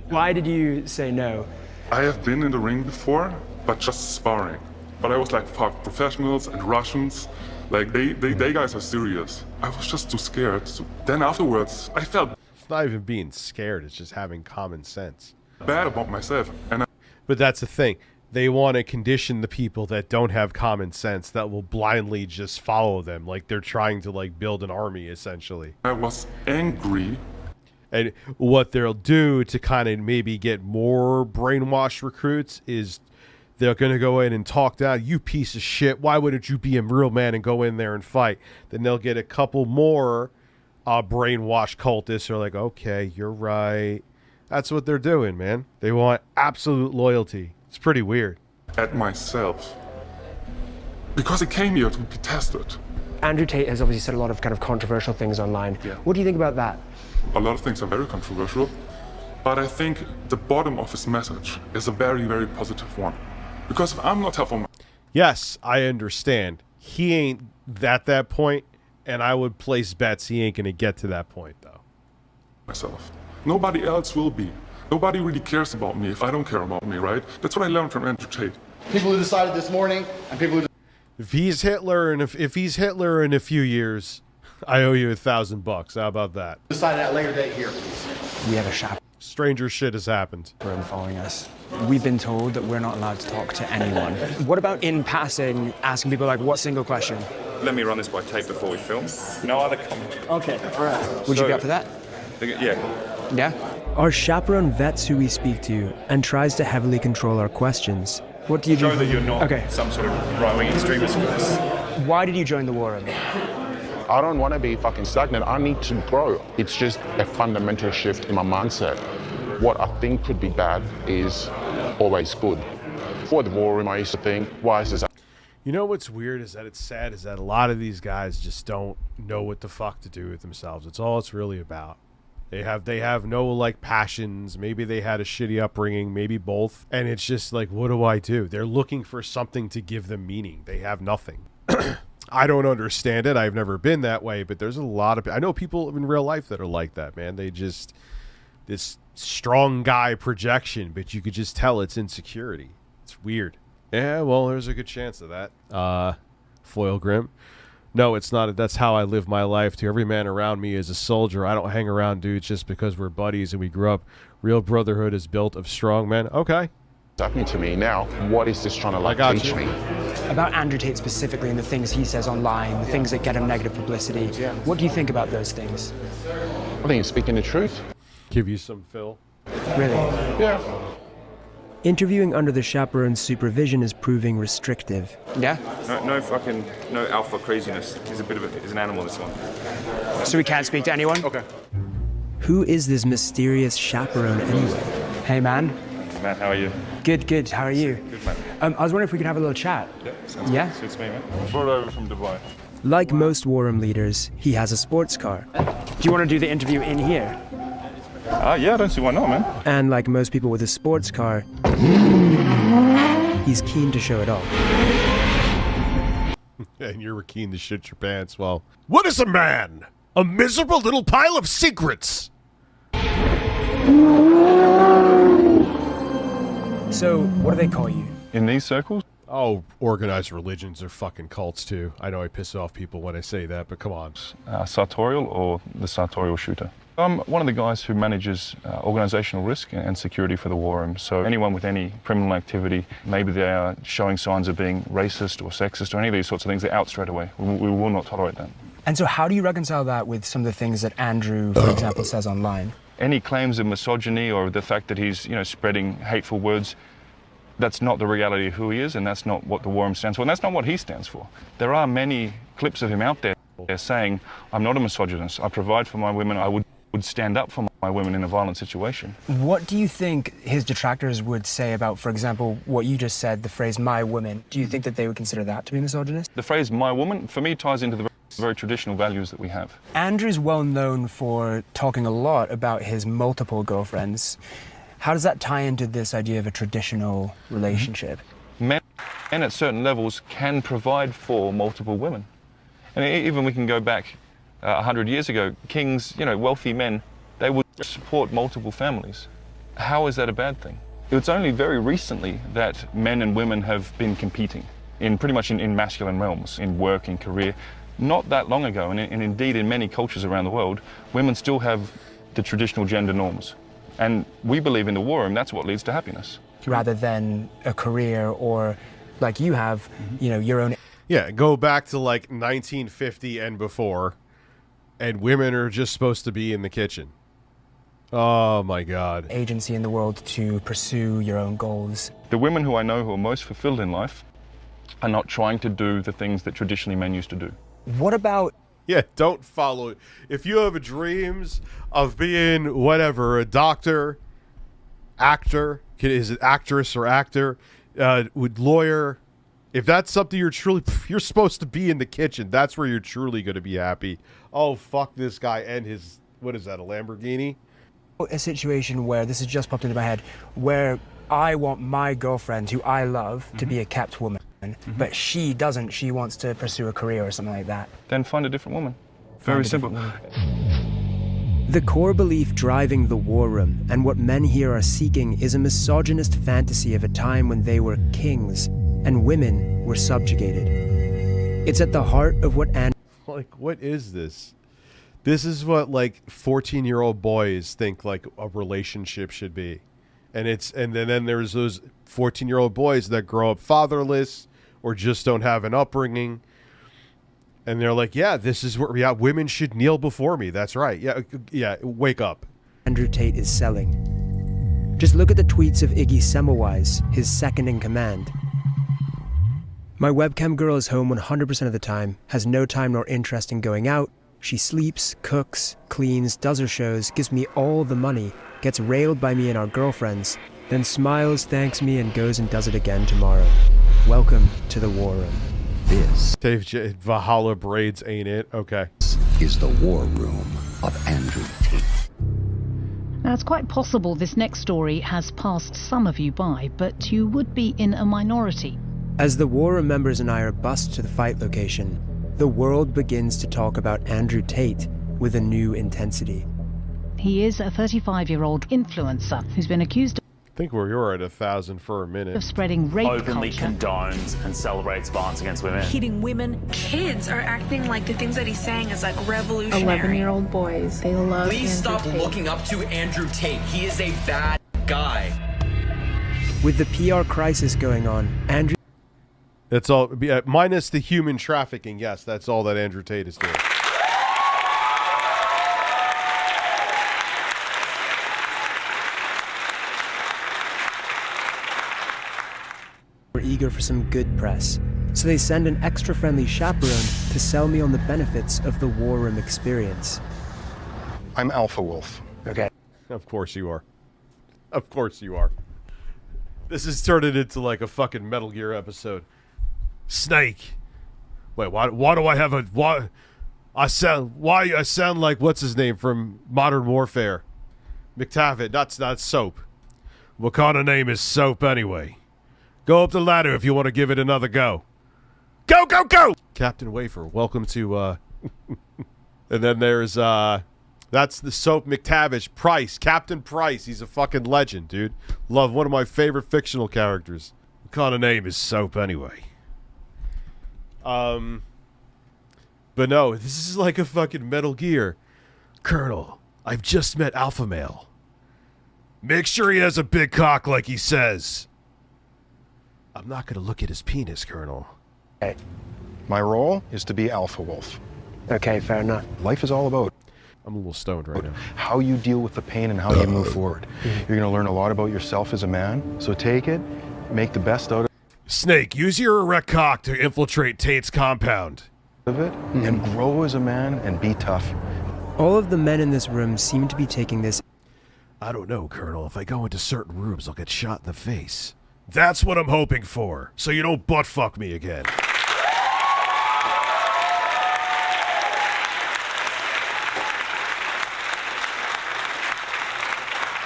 Why did you say no? I have been in the ring before, but just sparring. But I was like, fuck, professionals and Russians, like they guys are serious. I was just too scared. So then afterwards, I felt... It's not even being scared, it's just having common sense. Bad about myself. But that's the thing. They want to condition the people that don't have common sense, that will blindly just follow them. Like they're trying to like build an army, essentially. I was angry. And what they'll do to kind of maybe get more brainwashed recruits is they're going to go in and talk down, you piece of shit, why wouldn't you be a real man and go in there and fight? Then they'll get a couple more brainwashed cultists who are like, okay, you're right. That's what they're doing, man. They want absolute loyalty. It's pretty weird. At myself. Because he came here to be tested. Andrew Tate has obviously said a lot of kind of controversial things online. Yeah. What do you think about that? A lot of things are very controversial, but I think the bottom of his message is a very, very positive one. Because if I'm not tough on... Yes, I understand. He ain't at that point, and I would place bets he ain't going to get to that point, though. Myself. Nobody else will be. Nobody really cares about me if I don't care about me, right? That's what I learned from Andrew Tate. People who decided this morning, and people who... If he's Hitler, and if he's Hitler in a few years, I owe you $1,000. How about that? Decided at a later date here, please. We have a shop. Stranger shit has happened. Following us. We've been told that we're not allowed to talk to anyone. What about in passing, asking people like, what single question? Let me run this by Tate before we film. No other comment. Okay, all right. Would you be up for that? Yeah. Yeah? Our chaperone vets who we speak to and tries to heavily control our questions. What do you do? Show that you're not some sort of right-wing extremist force. Why did you join the war room? I don't want to be fucking stagnant. I need to grow. It's just a fundamental shift in my mindset. What I think could be bad is always good. For the war room, I used to think, why is this? You know what's weird is that it's sad is that a lot of these guys just don't know what the fuck to do with themselves. It's all it's really about. They have no like passions. Maybe they had a shitty upbringing, maybe both. And it's just like, what do I do? They're looking for something to give them meaning. They have nothing. I don't understand it. I've never been that way, but there's a lot of, I know people in real life that are like that, man. They just, this strong guy projection, but you could just tell it's insecurity. It's weird. Yeah, well, there's a good chance of that. Foil Grim. No, it's not. That's how I live my life. To every man around me is a soldier. I don't hang around dudes just because we're buddies and we grew up. Real brotherhood is built of strong men. Okay. It's happening to me now. What is this trying to like teach me? About Andrew Tate specifically and the things he says online, the things that get him negative publicity. Yeah. What do you think about those things? I think he's speaking the truth. Give you some fill. Really? Yeah. Interviewing under the chaperone's supervision is proving restrictive. Yeah? No alpha craziness. He's an animal, this one. So we can't speak to anyone? Okay. Who is this mysterious chaperone anyway? Hey, man. Matt, how are you? Good. How are you? Good, man. I was wondering if we could have a little chat. Yeah, sounds good. Suits me, man. Brought over from Dubai. Like most war room leaders, he has a sports car. Do you want to do the interview in here? Yeah, I don't see why not, man. And like most people with a sports car, he's keen to show it off. And you're keen to shit your pants. Well, what is a man? A miserable little pile of secrets. So, what do they call you? In these circles? Oh, organized religions are fucking cults too. I know I piss off people when I say that, but come on. Sartorial or the sartorial shooter? I'm one of the guys who manages organizational risk and security for the war room. So anyone with any criminal activity, maybe they are showing signs of being racist or sexist or any of these sorts of things, they're out straight away. We will not tolerate that. And so how do you reconcile that with some of the things that Andrew, for example, says online? Any claims of misogyny or the fact that he's, spreading hateful words, that's not the reality of who he is, and that's not what the war room stands for, and that's not what he stands for. There are many clips of him out there saying, I'm not a misogynist, I provide for my women, I would stand up for my women in a violent situation. What do you think his detractors would say about, for example, what you just said, the phrase, my woman? Do you think that they would consider that to be misogynist? The phrase, my woman, for me, ties into the very traditional values that we have. Andrew's well known for talking a lot about his multiple girlfriends. How does that tie into this idea of a traditional relationship? Men at certain levels can provide for multiple women. And even we can go back 100 years ago, kings, wealthy men, they would support multiple families. How is that a bad thing? It's only very recently that men and women have been competing in pretty much in masculine realms, in work, in career. Not that long ago, and indeed in many cultures around the world, women still have the traditional gender norms. And we believe in the war room, that's what leads to happiness. Rather than a career or, like you have, your own... Yeah, go back to like 1950 and before, and women are just supposed to be in the kitchen. Oh my God. Agency in the world to pursue your own goals. The women who I know who are most fulfilled in life are not trying to do the things that traditionally men used to do. What about... Yeah, don't follow it. If you have dreams of being whatever, a doctor, actor, is it actress or actor, lawyer, if that's something you're supposed to be in the kitchen, that's where you're truly going to be happy. Oh, fuck this guy and his, what is that, a Lamborghini? A situation where, this has just popped into my head, where I want my girlfriend, who I love, to be a kept woman. But she doesn't. She wants to pursue a career or something like that. Then find a different woman. Very simple. The core belief driving the war room and what men here are seeking is a misogynist fantasy of a time when they were kings and women were subjugated. It's at the heart of what Like, what is this? This is what like 14-year-old boys think like a relationship should be. And then there's those 14-year-old boys that grow up fatherless or just don't have an upbringing. And they're like, yeah, this is what women should kneel before me. That's right. Yeah, wake up. Andrew Tate is selling. Just look at the tweets of Iggy Semmelweis, his second in command. My webcam girl is home 100% of the time, has no time nor interest in going out. She sleeps, cooks, cleans, does her shows, gives me all the money, gets railed by me and our girlfriends, then smiles, thanks me, and goes and does it again tomorrow. Welcome to the war room. This Valhalla braids ain't it? Okay. Is the war room of Andrew Tate. Now, it's quite possible this next story has passed some of you by, but you would be in a minority. As the war room members and I are bussed to the fight location, the world begins to talk about Andrew Tate with a new intensity. He is a 35-year-old influencer who's been accused I think we're at 1,000 for a minute. of spreading rape Openly culture. condones and celebrates violence against women. Hitting women. Kids are acting like the things that he's saying is like revolutionary. 11-year-old boys, they love Please Andrew stop Tate. looking up to Andrew Tate. He is a bad guy. With the PR crisis going on, Andrew... That's all, minus the human trafficking, yes, that's all that Andrew Tate is doing. We're eager for some good press, so they send an extra friendly chaperone to sell me on the benefits of the war room experience. I'm Alpha Wolf. Okay. Of course you are. Of course you are. This is turning into like a fucking Metal Gear episode. Snake. Wait, why do I have a why I sound like what's his name from Modern Warfare? McTavish. That's not Soap. What kind of name is Soap anyway? Go up the ladder if you want to give it another go. Go, go, go! Captain Wafer, welcome to and then there's that's the Soap McTavish. Price, Captain Price. He's a fucking legend, dude. Love, one of my favorite fictional characters. What kind of name is Soap anyway? But no, this is like a fucking Metal Gear. Colonel, I've just met Alpha Male. Make sure he has a big cock like he says. I'm not gonna look at his penis, Colonel. Okay. My role is to be Alpha Wolf. Okay, fair enough. Life is all about I'm a little stoned right now. how you deal with the pain and how you move forward. You're gonna learn a lot about yourself as a man, so take it, make the best out Snake, use your erect cock to infiltrate Tate's compound. of it, and grow as a man and be tough. All of the men in this room seem to be taking this. I don't know, Colonel. If I go into certain rooms, I'll get shot in the face. That's what I'm hoping for, so you don't butt fuck me again.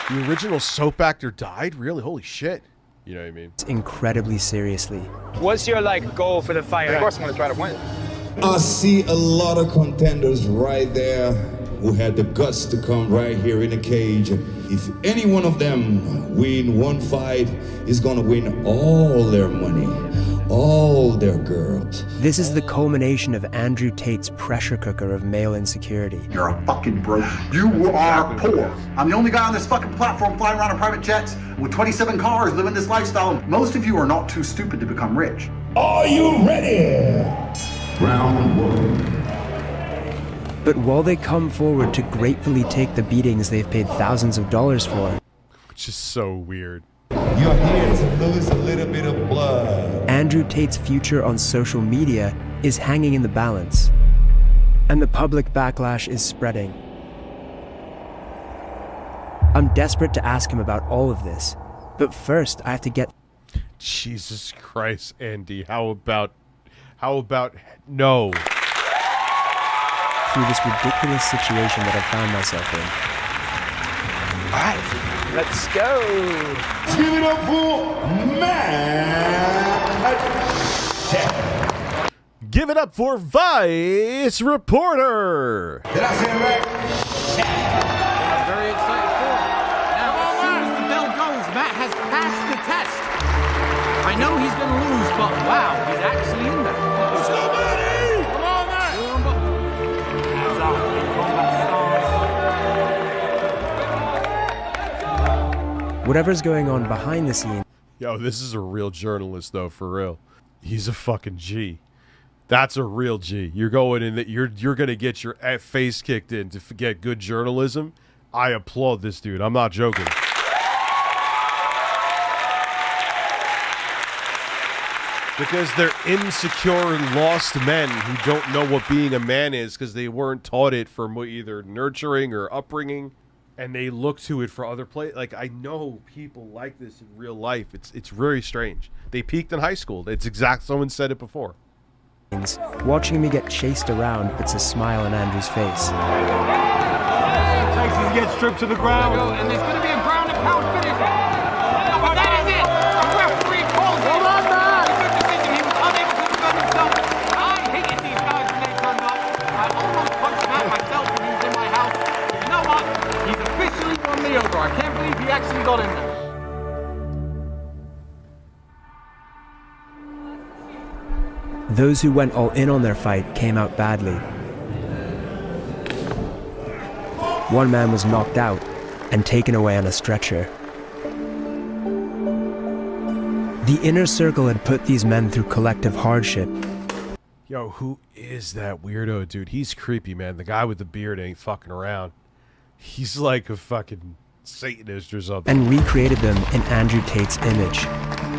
The original Soap actor died? Really? Holy shit. You know what I mean? Incredibly seriously. What's your goal for the fight? Of course I'm gonna try to win. I see a lot of contenders right there who had the guts to come right here in the cage. If any one of them win one fight, is gonna win all their money, all their girls. This is the culmination of Andrew Tate's pressure cooker of male insecurity. You're a fucking broke. You are poor. I'm the only guy on this fucking platform flying around in private jets with 27 cars living this lifestyle. Most of you are not too stupid to become rich. Are you ready? Round one. But while they come forward to gratefully take the beatings they've paid thousands of dollars for, which is so weird. You're here to lose a little bit of blood. Andrew Tate's future on social media is hanging in the balance. And the public backlash is spreading. I'm desperate to ask him about all of this, but first I have to get... Jesus Christ, Andy, how about no? Through this ridiculous situation that I found myself in. All right, let's go. Give it up for Matt. Give it up for Vice Reporter. Did I say it right? I'm very excited for it. Now, as soon as the bell goes, Matt has passed the test. I know he's going to lose, but wow, he's actually in there. Let's go, buddy! Come on, Matt! Whatever's going on behind the scenes. Yo, this is a real journalist, though, for real. He's a fucking G. That's a real G. You're going in that you're gonna get your face kicked in to get good journalism. I applaud this dude. I'm not joking. Because they're insecure and lost men who don't know what being a man is because they weren't taught it from either nurturing or upbringing, and they look to it for other play. Like, I know people like this in real life. It's very strange. They peaked in high school. It's exact. Someone said it before. Watching me get chased around puts a smile on Andrew's face. Texas gets stripped to the ground. And there's going to be a ground and pound finish. But that is it. The referee calls it. Hold on, man. He was unable to defend himself. I hated these guys when they turned up. I almost punched Matt myself when he was in my house. You know what? He's officially won me over. I can't believe he actually got in there. Those who went all in on their fight came out badly. One man was knocked out and taken away on a stretcher. The inner circle had put these men through collective hardship. Yo, who is that weirdo, dude? He's creepy, man. The guy with the beard ain't fucking around. He's like a fucking Satanist or something. And recreated them in Andrew Tate's image.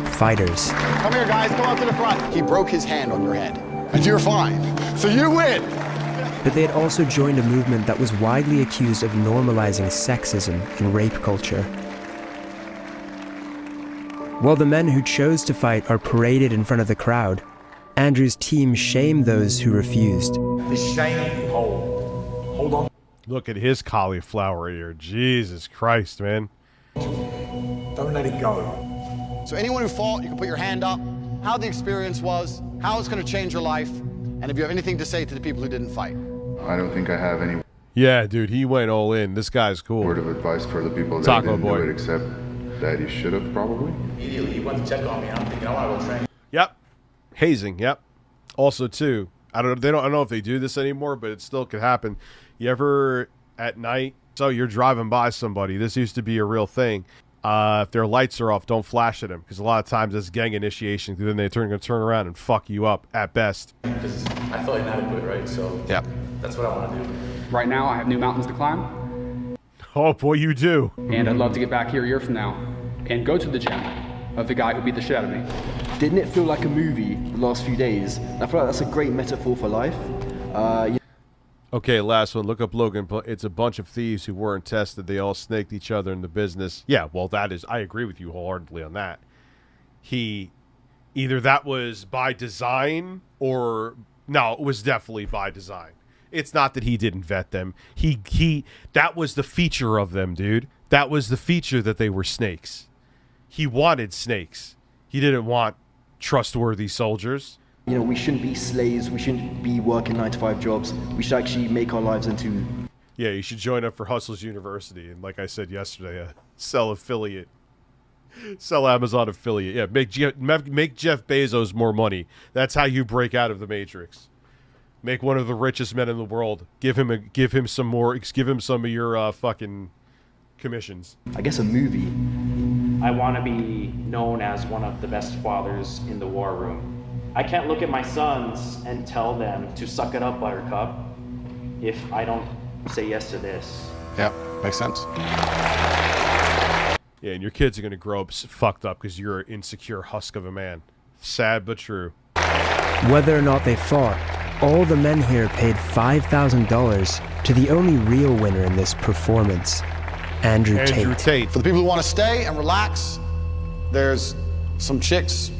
Fighters. Come here, guys. Come up to the front. He broke his hand on your head. And you're fine. So you win. But they had also joined a movement that was widely accused of normalizing sexism in rape culture. While the men who chose to fight are paraded in front of the crowd, Andrew's team shamed those who refused. The shame hole. Hold on. Look at his cauliflower ear. Jesus Christ, man. Don't let it go. So anyone who fought, you can put your hand up, how the experience was, how it's going to change your life, and if you have anything to say to the people who didn't fight. I don't think I have any Yeah, dude, he went all in. This guy's cool. word of advice for the people that Taco didn't boy. do it, except that you should have probably. Immediately, he went to check on me, and I'm thinking, I want to go train. Yep. Hazing, yep. Also, too, I don't know if they do this anymore, but it still could happen. You ever at night, so you're driving by somebody, this used to be a real thing. If their lights are off, don't flash at them, because a lot of times that's gang initiation, because then they're going to turn around and fuck you up at best. Because I feel inadequate, right? So yeah, that's what I want to do. Right now, I have new mountains to climb. Oh, boy, you do. And I'd love to get back here a year from now and go to the gym of the guy who beat the shit out of me. Didn't it feel like a movie the last few days? I feel like that's a great metaphor for life. Okay, last one. Look up Logan. It's a bunch of thieves who weren't tested. They all snaked each other in the business. Yeah, well, that is... I agree with you wholeheartedly on that. Either that was by design or... No, it was definitely by design. It's not that he didn't vet them. That was the feature of them, dude. That was the feature that they were snakes. He wanted snakes. He didn't want trustworthy soldiers. You know, we shouldn't be slaves. We shouldn't be working 9-to-5 jobs. We should actually make our lives into... Yeah, you should join up for Hustle's University. And like I said yesterday, sell affiliate. Sell Amazon affiliate. Yeah, make Jeff Bezos more money. That's how you break out of the Matrix. Make one of the richest men in the world. Give him some of your fucking commissions. I guess a movie. I want to be known as one of the best fathers in the war room. I can't look at my sons and tell them to suck it up, Buttercup, if I don't say yes to this. Yeah, makes sense. Yeah, and your kids are going to grow up fucked up because you're an insecure husk of a man. Sad but true. Whether or not they fought, all the men here paid $5,000 to the only real winner in this performance, Andrew Tate. For the people who want to stay and relax, there's some chicks,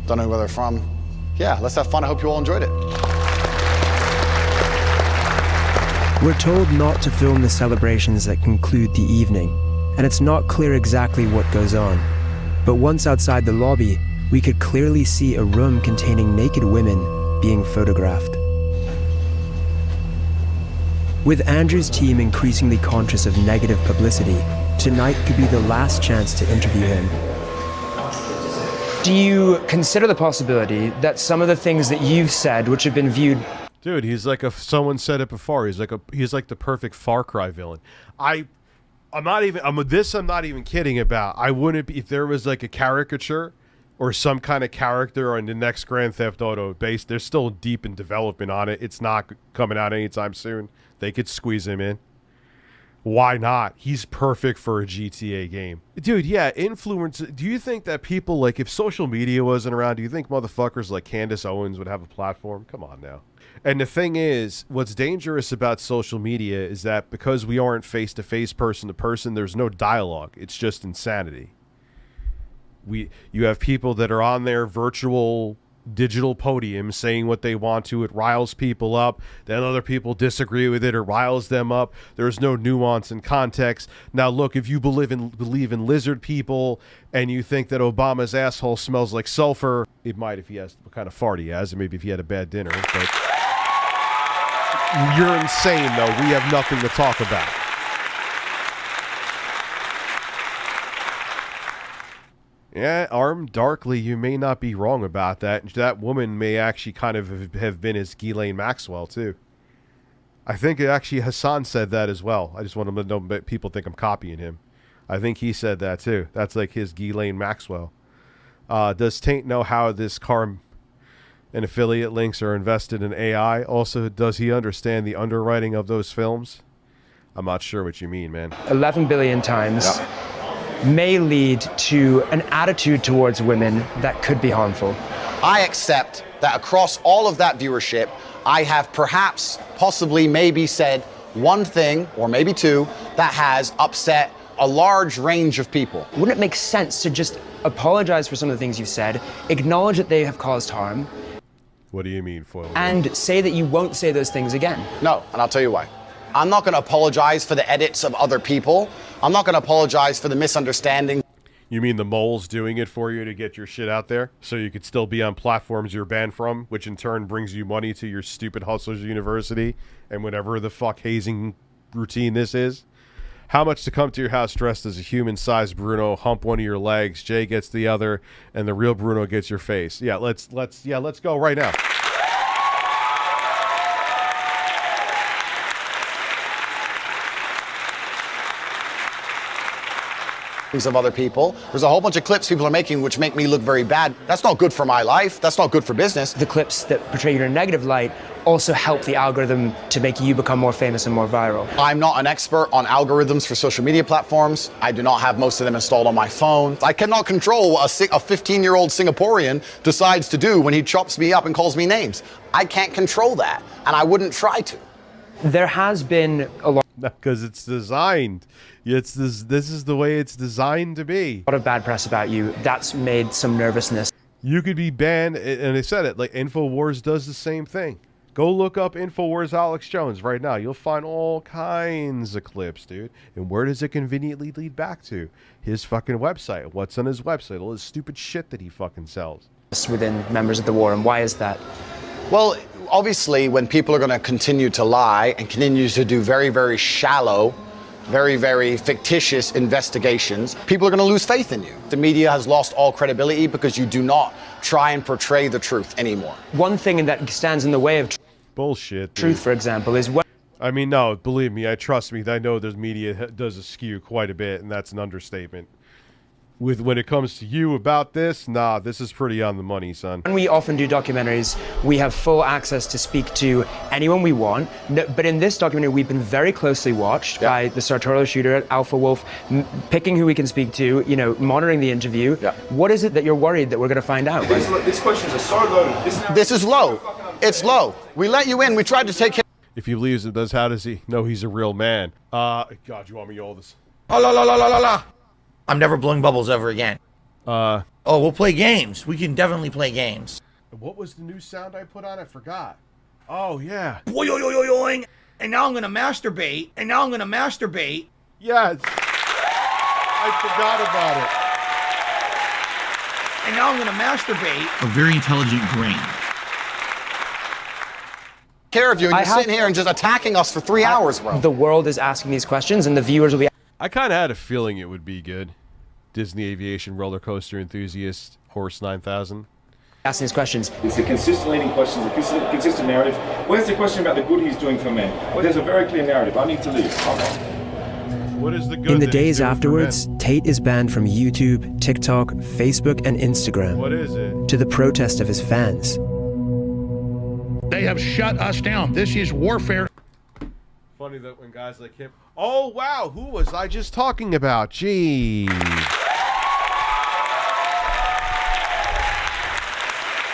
don't know where they're from. Yeah, let's have fun. I hope you all enjoyed it. We're told not to film the celebrations that conclude the evening, and it's not clear exactly what goes on. But once outside the lobby, we could clearly see a room containing naked women being photographed. With Andrew's team increasingly conscious of negative publicity, tonight could be the last chance to interview him. Do you consider the possibility that some of the things that you've said, which have been viewed... Dude, he's like someone said it before. He's like the perfect Far Cry villain. I'm not even kidding about. I wouldn't be, if there was like a caricature or some kind of character on the next Grand Theft Auto base. They're still deep in development on it. It's not coming out anytime soon. They could squeeze him in. Why not? He's perfect for a GTA game. Dude, yeah, influence. Do you think that people, like, if social media wasn't around, do you think motherfuckers like Candace Owens would have a platform? Come on now. And the thing is, what's dangerous about social media is that because we aren't face-to-face, person-to-person, there's no dialogue. It's just insanity. You have people that are on their virtual digital podium saying what they want to. It riles people up. Then other people disagree with it. It riles them up. There's no nuance and context. Now, look, if you believe in lizard people and you think that Obama's asshole smells like sulfur, it might if he has what kind of fart he has, and maybe if he had a bad dinner. But you're insane, though. We have nothing to talk about. Yeah, armed darkly, you may not be wrong about that. That woman may actually kind of have been his Ghislaine Maxwell, too. I think actually Hassan said that as well. I just want to know, but people think I'm copying him. I think he said that, too. That's like his Ghislaine Maxwell. Does Tate know how this car and affiliate links are invested in AI? Also, does he understand the underwriting of those films? I'm not sure what you mean, man. 11 billion times. Yep. May lead to an attitude towards women that could be harmful. I accept that across all of that viewership, I have perhaps, possibly, maybe said one thing, or maybe two, that has upset a large range of people. Wouldn't it make sense to just apologize for some of the things you've said, acknowledge that they have caused harm? What do you mean, Foil? And say that you won't say those things again? No, and I'll tell you why. I'm not going to apologize for the edits of other people. I'm not going to apologize for the misunderstanding. You mean the mole's doing it for you to get your shit out there so you could still be on platforms you're banned from, which in turn brings you money to your stupid Hustlers University and whatever the fuck hazing routine this is? How much to come to your house dressed as a human-sized Bruno, hump one of your legs, Jay gets the other, and the real Bruno gets your face. Yeah, let's go right now. Of other people. There's a whole bunch of clips people are making which make me look very bad. That's not good for my life. That's not good for business. The clips that portray you in a negative light also help the algorithm to make you become more famous and more viral. I'm not an expert on algorithms for social media platforms. I do not have most of them installed on my phone. I cannot control what a 15-year-old Singaporean decides to do when he chops me up and calls me names. I can't control that, and I wouldn't try to. There has been a lot. Because it's designed. This is the way it's designed to be. A lot of bad press about you. That's made some nervousness. You could be banned, and they said it, like InfoWars does the same thing. Go look up InfoWars Alex Jones right now. You'll find all kinds of clips, dude. And where does it conveniently lead back to? His fucking website. What's on his website? All his stupid shit that he fucking sells. Within members of the war, and why is that? Well, obviously, when people are going to continue to lie and continue to do very, very shallow, very, very fictitious investigations, people are going to lose faith in you. The media has lost all credibility because you do not try and portray the truth anymore. One thing that stands in the way of bullshit, truth, for example, is what. I mean, no, believe me, trust me, I know the media does askew quite a bit, and that's an understatement. When it comes to you about this, nah, this is pretty on the money, son. When we often do documentaries, we have full access to speak to anyone we want. But in this documentary, we've been very closely watched by the sartorial shooter, Alpha Wolf, picking who we can speak to, monitoring the interview. What is it that you're worried that we're going to find out? These questions are so loaded. This is low. It's low. We let you in. We tried to take him. If he believes it does, how does he know he's a real man? God, you want me all this? Oh, la la la la la la. I'm never blowing bubbles ever again. Oh, we'll play games. We can definitely play games. What was the new sound I put on? I forgot. Oh, yeah. Boing. And now I'm going to masturbate. Yes. I forgot about it. And now I'm going to masturbate. A very intelligent brain. Care of you, and you're sitting here and just attacking us for 3 hours, bro. The world is asking these questions, and the viewers will be. I kind of had a feeling it would be good. Disney Aviation roller coaster enthusiast, Horse 9000. Asking these questions. It's a consistent leading question, a consistent narrative. Where's the question about the good he's doing for men? Well, there's a very clear narrative. I need to leave. What is the good In the that he's days doing for afterwards, men? Tate is banned from YouTube, TikTok, Facebook, and Instagram. What is it? To the protest of his fans. They have shut us down. This is warfare. Funny that when guys like him... Oh, wow, who was I just talking about? Gee.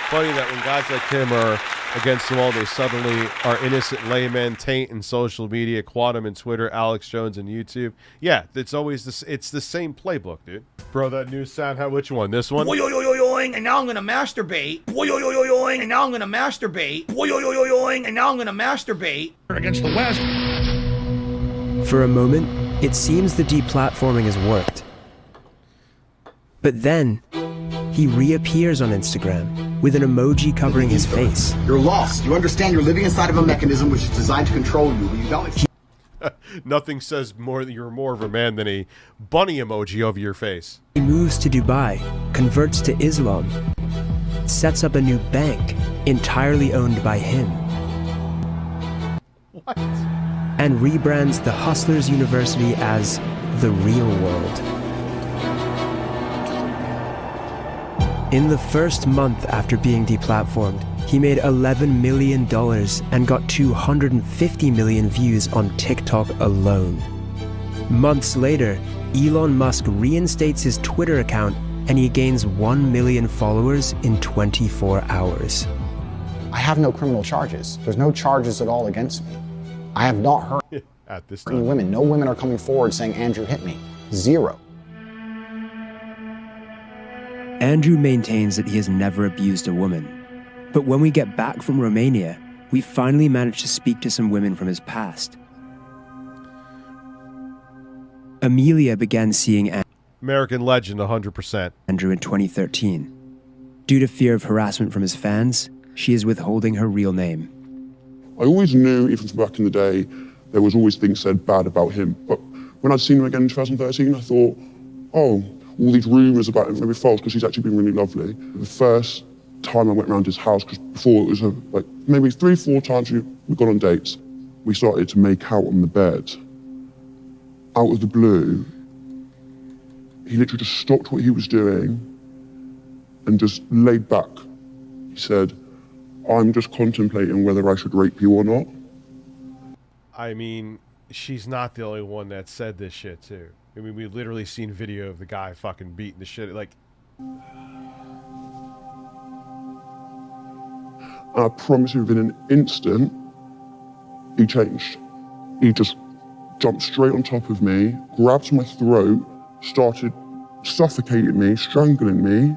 Funny that when guys like him are against the wall, they suddenly are innocent laymen. Tate and social media, Quantum and Twitter, Alex Jones and YouTube. Yeah, it's always this. It's the same playbook, dude. Bro, that new sound. Which one? This one? Boing, and now I'm gonna masturbate. Boing, and now I'm gonna masturbate. Boing, and now I'm gonna masturbate. Against the West. For a moment, it seems the deplatforming has worked. But then, he reappears on Instagram with an emoji covering his face. You're lost. You understand you're living inside of a mechanism which is designed to control you. You don't... Nothing says more that you're more of a man than a bunny emoji over your face. He moves to Dubai, converts to Islam, sets up a new bank entirely owned by him. What? And rebrands the Hustlers University as The Real World. In the first month after being deplatformed, he made $11 million and got 250 million views on TikTok alone. Months later, Elon Musk reinstates his Twitter account and he gains 1 million followers in 24 hours. I have no criminal charges. There's no charges at all against me. I have not hurt at this any time. women. No women are coming forward saying Andrew hit me. Zero. Andrew maintains that he has never abused a woman. But when we get back from Romania, we finally manage to speak to some women from his past. Amelia began seeing American legend, 100%. Andrew in 2013. Due to fear of harassment from his fans, she is withholding her real name. I always knew, even from back in the day, there was always things said bad about him. But when I'd seen him again in 2013, I thought, oh, all these rumours about him may be false because he's actually been really lovely. The first time I went around his house, because before it was like maybe 3-4 times we've gone on dates, we started to make out on the bed. Out of the blue, he literally just stopped what he was doing and just laid back. He said, I'm just contemplating whether I should rape you or not. I mean, she's not the only one that said this shit, too. I mean, we've literally seen video of the guy fucking beating the shit. Like... I promise you, within an instant, he changed. He just jumped straight on top of me, grabbed my throat, started suffocating me, strangling me.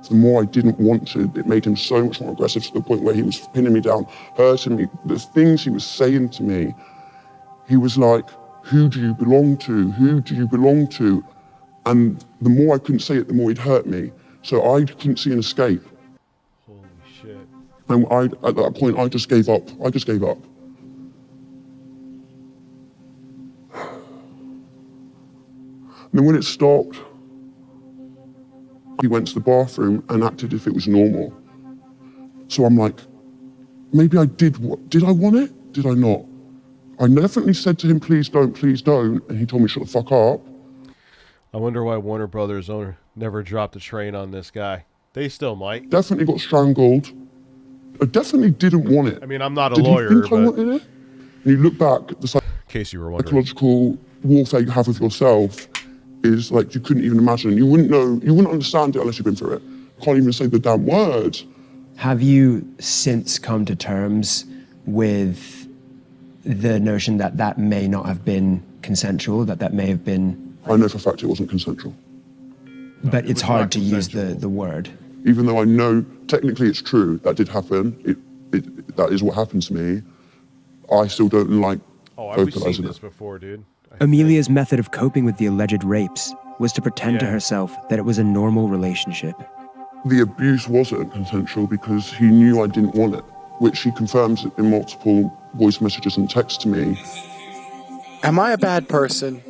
The more I didn't want to, it made him so much more aggressive to the point where he was pinning me down, hurting me. The things he was saying to me, he was like, who do you belong to? Who do you belong to? And the more I couldn't say it, the more he'd hurt me. So I couldn't see an escape. Holy shit. And at that point, I just gave up. I just gave up. And then when it stopped, he went to the bathroom and acted as if it was normal. So I'm like, maybe I did. Did I want it? Did I not? I definitely said to him, please don't, and he told me, shut the fuck up. I wonder why Warner Brothers owner never dropped the train on this guy. They still might. Definitely got strangled. I definitely didn't want it. I mean, I'm not a Did lawyer, you think but... I wanted it? And you look back, the in case you were wondering, psychological warfare you have with yourself is like you couldn't even imagine. You wouldn't know, you wouldn't understand it unless you've been through it. Can't even say the damn word. Have you since come to terms with the notion that that may not have been consensual, that may have been... I know for a fact it wasn't consensual. But it's hard to use the word. Even though I know technically it's true, that did happen, that is what happened to me, I still don't like vocalizing it. This before, dude. Amelia's method of coping with the alleged rapes was to pretend to herself that it was a normal relationship. The abuse wasn't consensual because he knew I didn't want it, which he confirms in multiple voice messages and texts to me. Am I a bad person?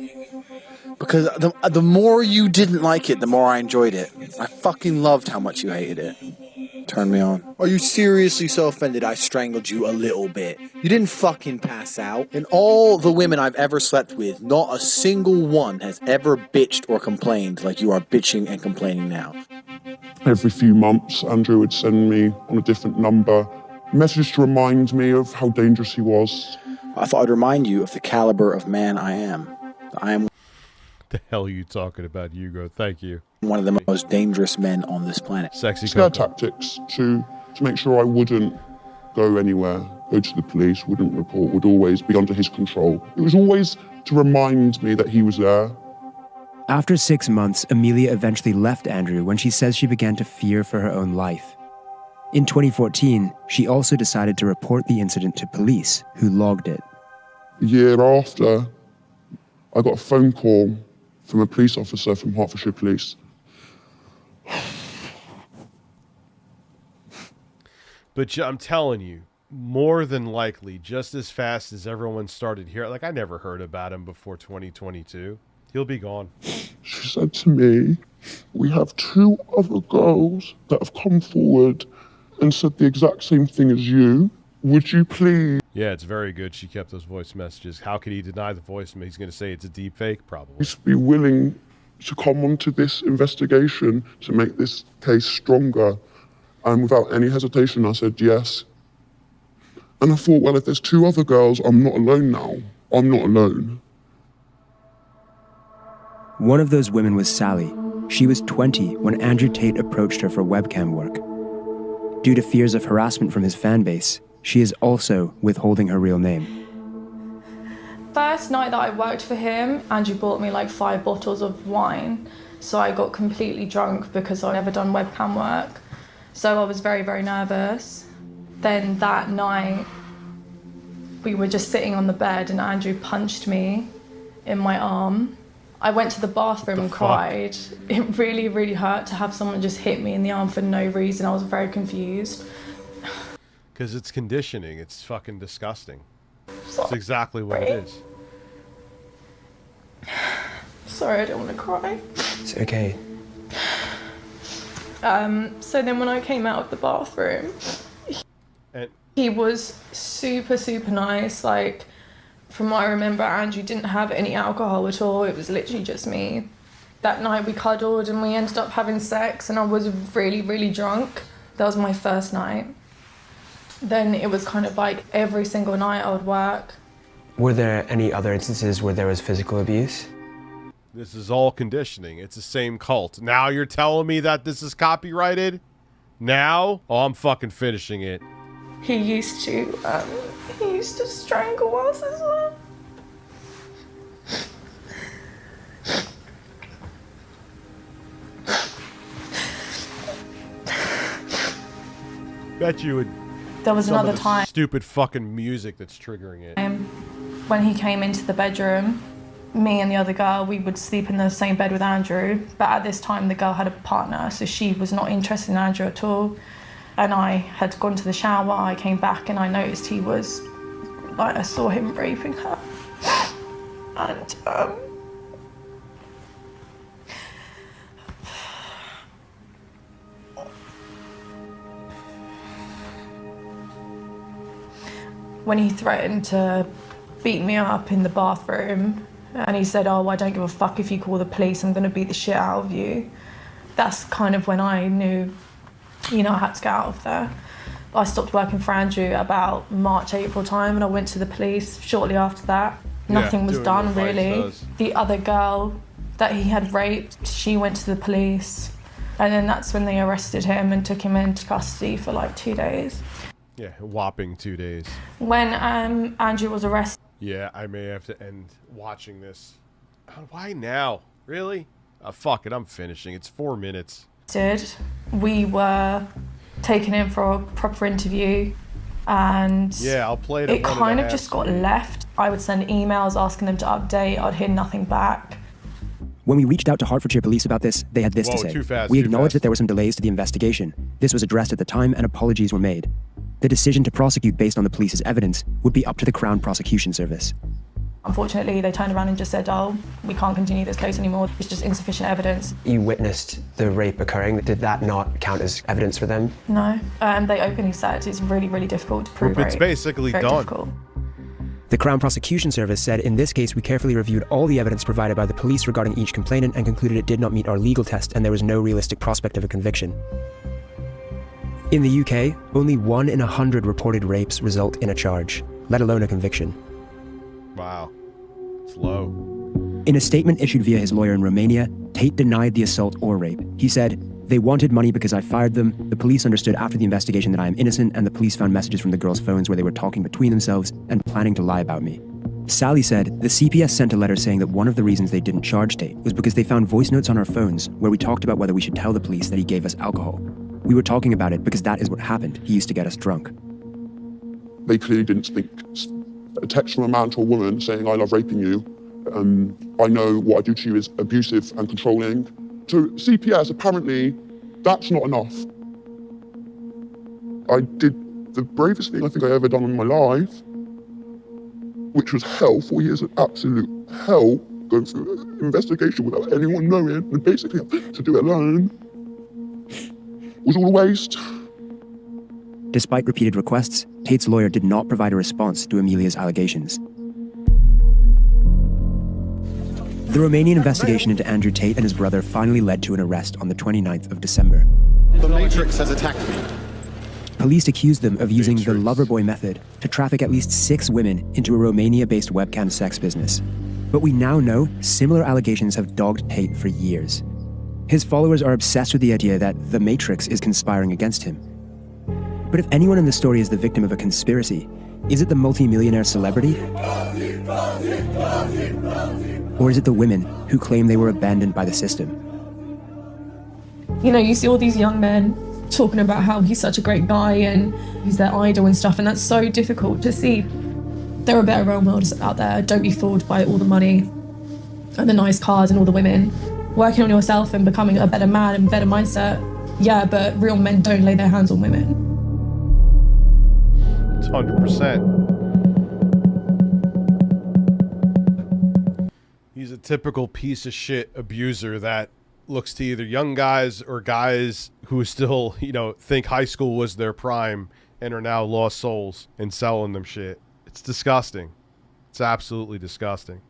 Because the more you didn't like it, the more I enjoyed it. I fucking loved how much you hated it. Turn me on. Are you seriously so offended I strangled you a little bit? You didn't fucking pass out. And all the women I've ever slept with, not a single one has ever bitched or complained like you are bitching and complaining now. Every few months, Andrew would send me on a different number messages to remind me of how dangerous he was. I thought I'd remind you of the caliber of man I am. I am The hell are you talking about, Hugo? Thank you. one of the most dangerous men on this planet. Sexy Scare Coco. tactics to make sure I wouldn't go anywhere, go to the police, wouldn't report, would always be under his control. It was always to remind me that he was there. After 6 months, Amelia eventually left Andrew when she says she began to fear for her own life. In 2014, she also decided to report the incident to police, who logged it. A year after, I got a phone call from a police officer from Hertfordshire Police. But I'm telling you, more than likely, just as fast as everyone started hearing, like I never heard about him before 2022, he'll be gone. She said to me, we have 2 other girls that have come forward and said the exact same thing as you. Would you please Yeah, it's very good she kept those voice messages. How could he deny the voice? He's going to say it's a deep fake, probably. be willing to come onto this investigation to make this case stronger? And without any hesitation, I said yes. And I thought, well, if there's 2 other girls, I'm not alone now. I'm not alone. One of those women was Sally. She was 20 when Andrew Tate approached her for webcam work. Due to fears of harassment from his fan base, she is also withholding her real name. First night that I worked for him, Andrew bought me like 5 bottles of wine. So I got completely drunk because I'd never done webcam work. So I was very, very nervous. Then that night, we were just sitting on the bed and Andrew punched me in my arm. I went to the bathroom and cried. It really, really hurt to have someone just hit me in the arm for no reason. I was very confused. Because it's conditioning. It's fucking disgusting. It's exactly what it is. Sorry, I don't want to cry. It's okay. So then when I came out of the bathroom, he was super, super nice. Like, from what I remember, Andrew didn't have any alcohol at all. It was literally just me. That night we cuddled and we ended up having sex and I was really, really drunk. That was my first night. Then it was kind of like every single night I would work. Were there any other instances where there was physical abuse? This is all conditioning. It's the same cult. Now you're telling me that this is copyrighted? Now? Oh, I'm fucking finishing it. He used to strangle us as well. Bet you would. There was some of another the time stupid fucking music that's triggering it. when he came into the bedroom, me and the other girl, we would sleep in the same bed with Andrew. But at this time, the girl had a partner, so she was not interested in Andrew at all. And I had gone to the shower, I came back and I noticed he was, like, I saw him raping her. And, when he threatened to beat me up in the bathroom, and he said, oh, I don't give a fuck if you call the police, I'm gonna beat the shit out of you. That's kind of when I knew, you know, I had to get out of there. I stopped working for Andrew about March, April time, and I went to the police shortly after that. Nothing was done, really. The other girl that he had raped, she went to the police, and then that's when they arrested him and took him into custody for like 2 days. Yeah, a whopping 2 days. When Andrew was arrested... Yeah, I may have to end watching this. Why now? Really? Fuck it, I'm finishing. It's 4 minutes. We were taken in for a proper interview, and yeah, I'll play it kind of just got left. I would send emails asking them to update. I'd hear nothing back. When we reached out to Hertfordshire Police about this, they had this to say. We acknowledged that there were some delays to the investigation. This was addressed at the time and apologies were made. The decision to prosecute based on the police's evidence would be up to the Crown Prosecution Service. Unfortunately, they turned around and just said, oh, we can't continue this case anymore. It's just insufficient evidence. You witnessed the rape occurring. Did that not count as evidence for them? No. They openly said it's really, really difficult to prove It's rape. basically Very done. difficult. The Crown Prosecution Service said, in this case, we carefully reviewed all the evidence provided by the police regarding each complainant and concluded it did not meet our legal test and there was no realistic prospect of a conviction. In the UK, only 1 in 100 reported rapes result in a charge, let alone a conviction. Wow. It's low. In a statement issued via his lawyer in Romania, Tate denied the assault or rape. He said, "They wanted money because I fired them. The police understood after the investigation that I am innocent, and the police found messages from the girls' phones where they were talking between themselves and planning to lie about me." Sally said, the CPS sent a letter saying that one of the reasons they didn't charge Tate was because they found voice notes on our phones where we talked about whether we should tell the police that he gave us alcohol. We were talking about it because that is what happened. He used to get us drunk. They clearly didn't think a text from a man to a woman saying, "I love raping you. I know what I do to you is abusive and controlling." To CPS, apparently, that's not enough. I did the bravest thing I think I ever done in my life, which was hell. 4 years of absolute hell, going through an investigation without anyone knowing, and basically to do it alone was all a waste. Despite repeated requests, Tate's lawyer did not provide a response to Amelia's allegations. The Romanian investigation into Andrew Tate and his brother finally led to an arrest on the 29th of December. The Matrix has attacked me. Police accused them of using the Loverboy method to traffic at least 6 women into a Romania-based webcam sex business. But we now know similar allegations have dogged Tate for years. His followers are obsessed with the idea that the Matrix is conspiring against him. But if anyone in the story is the victim of a conspiracy, is it the multi-millionaire celebrity? Or is it the women who claim they were abandoned by the system? You know, you see all these young men talking about how he's such a great guy and he's their idol and stuff, and that's so difficult to see. There are better role models out there. Don't be fooled by all the money and the nice cars and all the women. Working on yourself and becoming a better man and better mindset, yeah, but real men don't lay their hands on women. It's 100%. He's a typical piece of shit abuser that looks to either young guys or guys who still, you know, think high school was their prime and are now lost souls and selling them shit. It's disgusting. It's absolutely disgusting.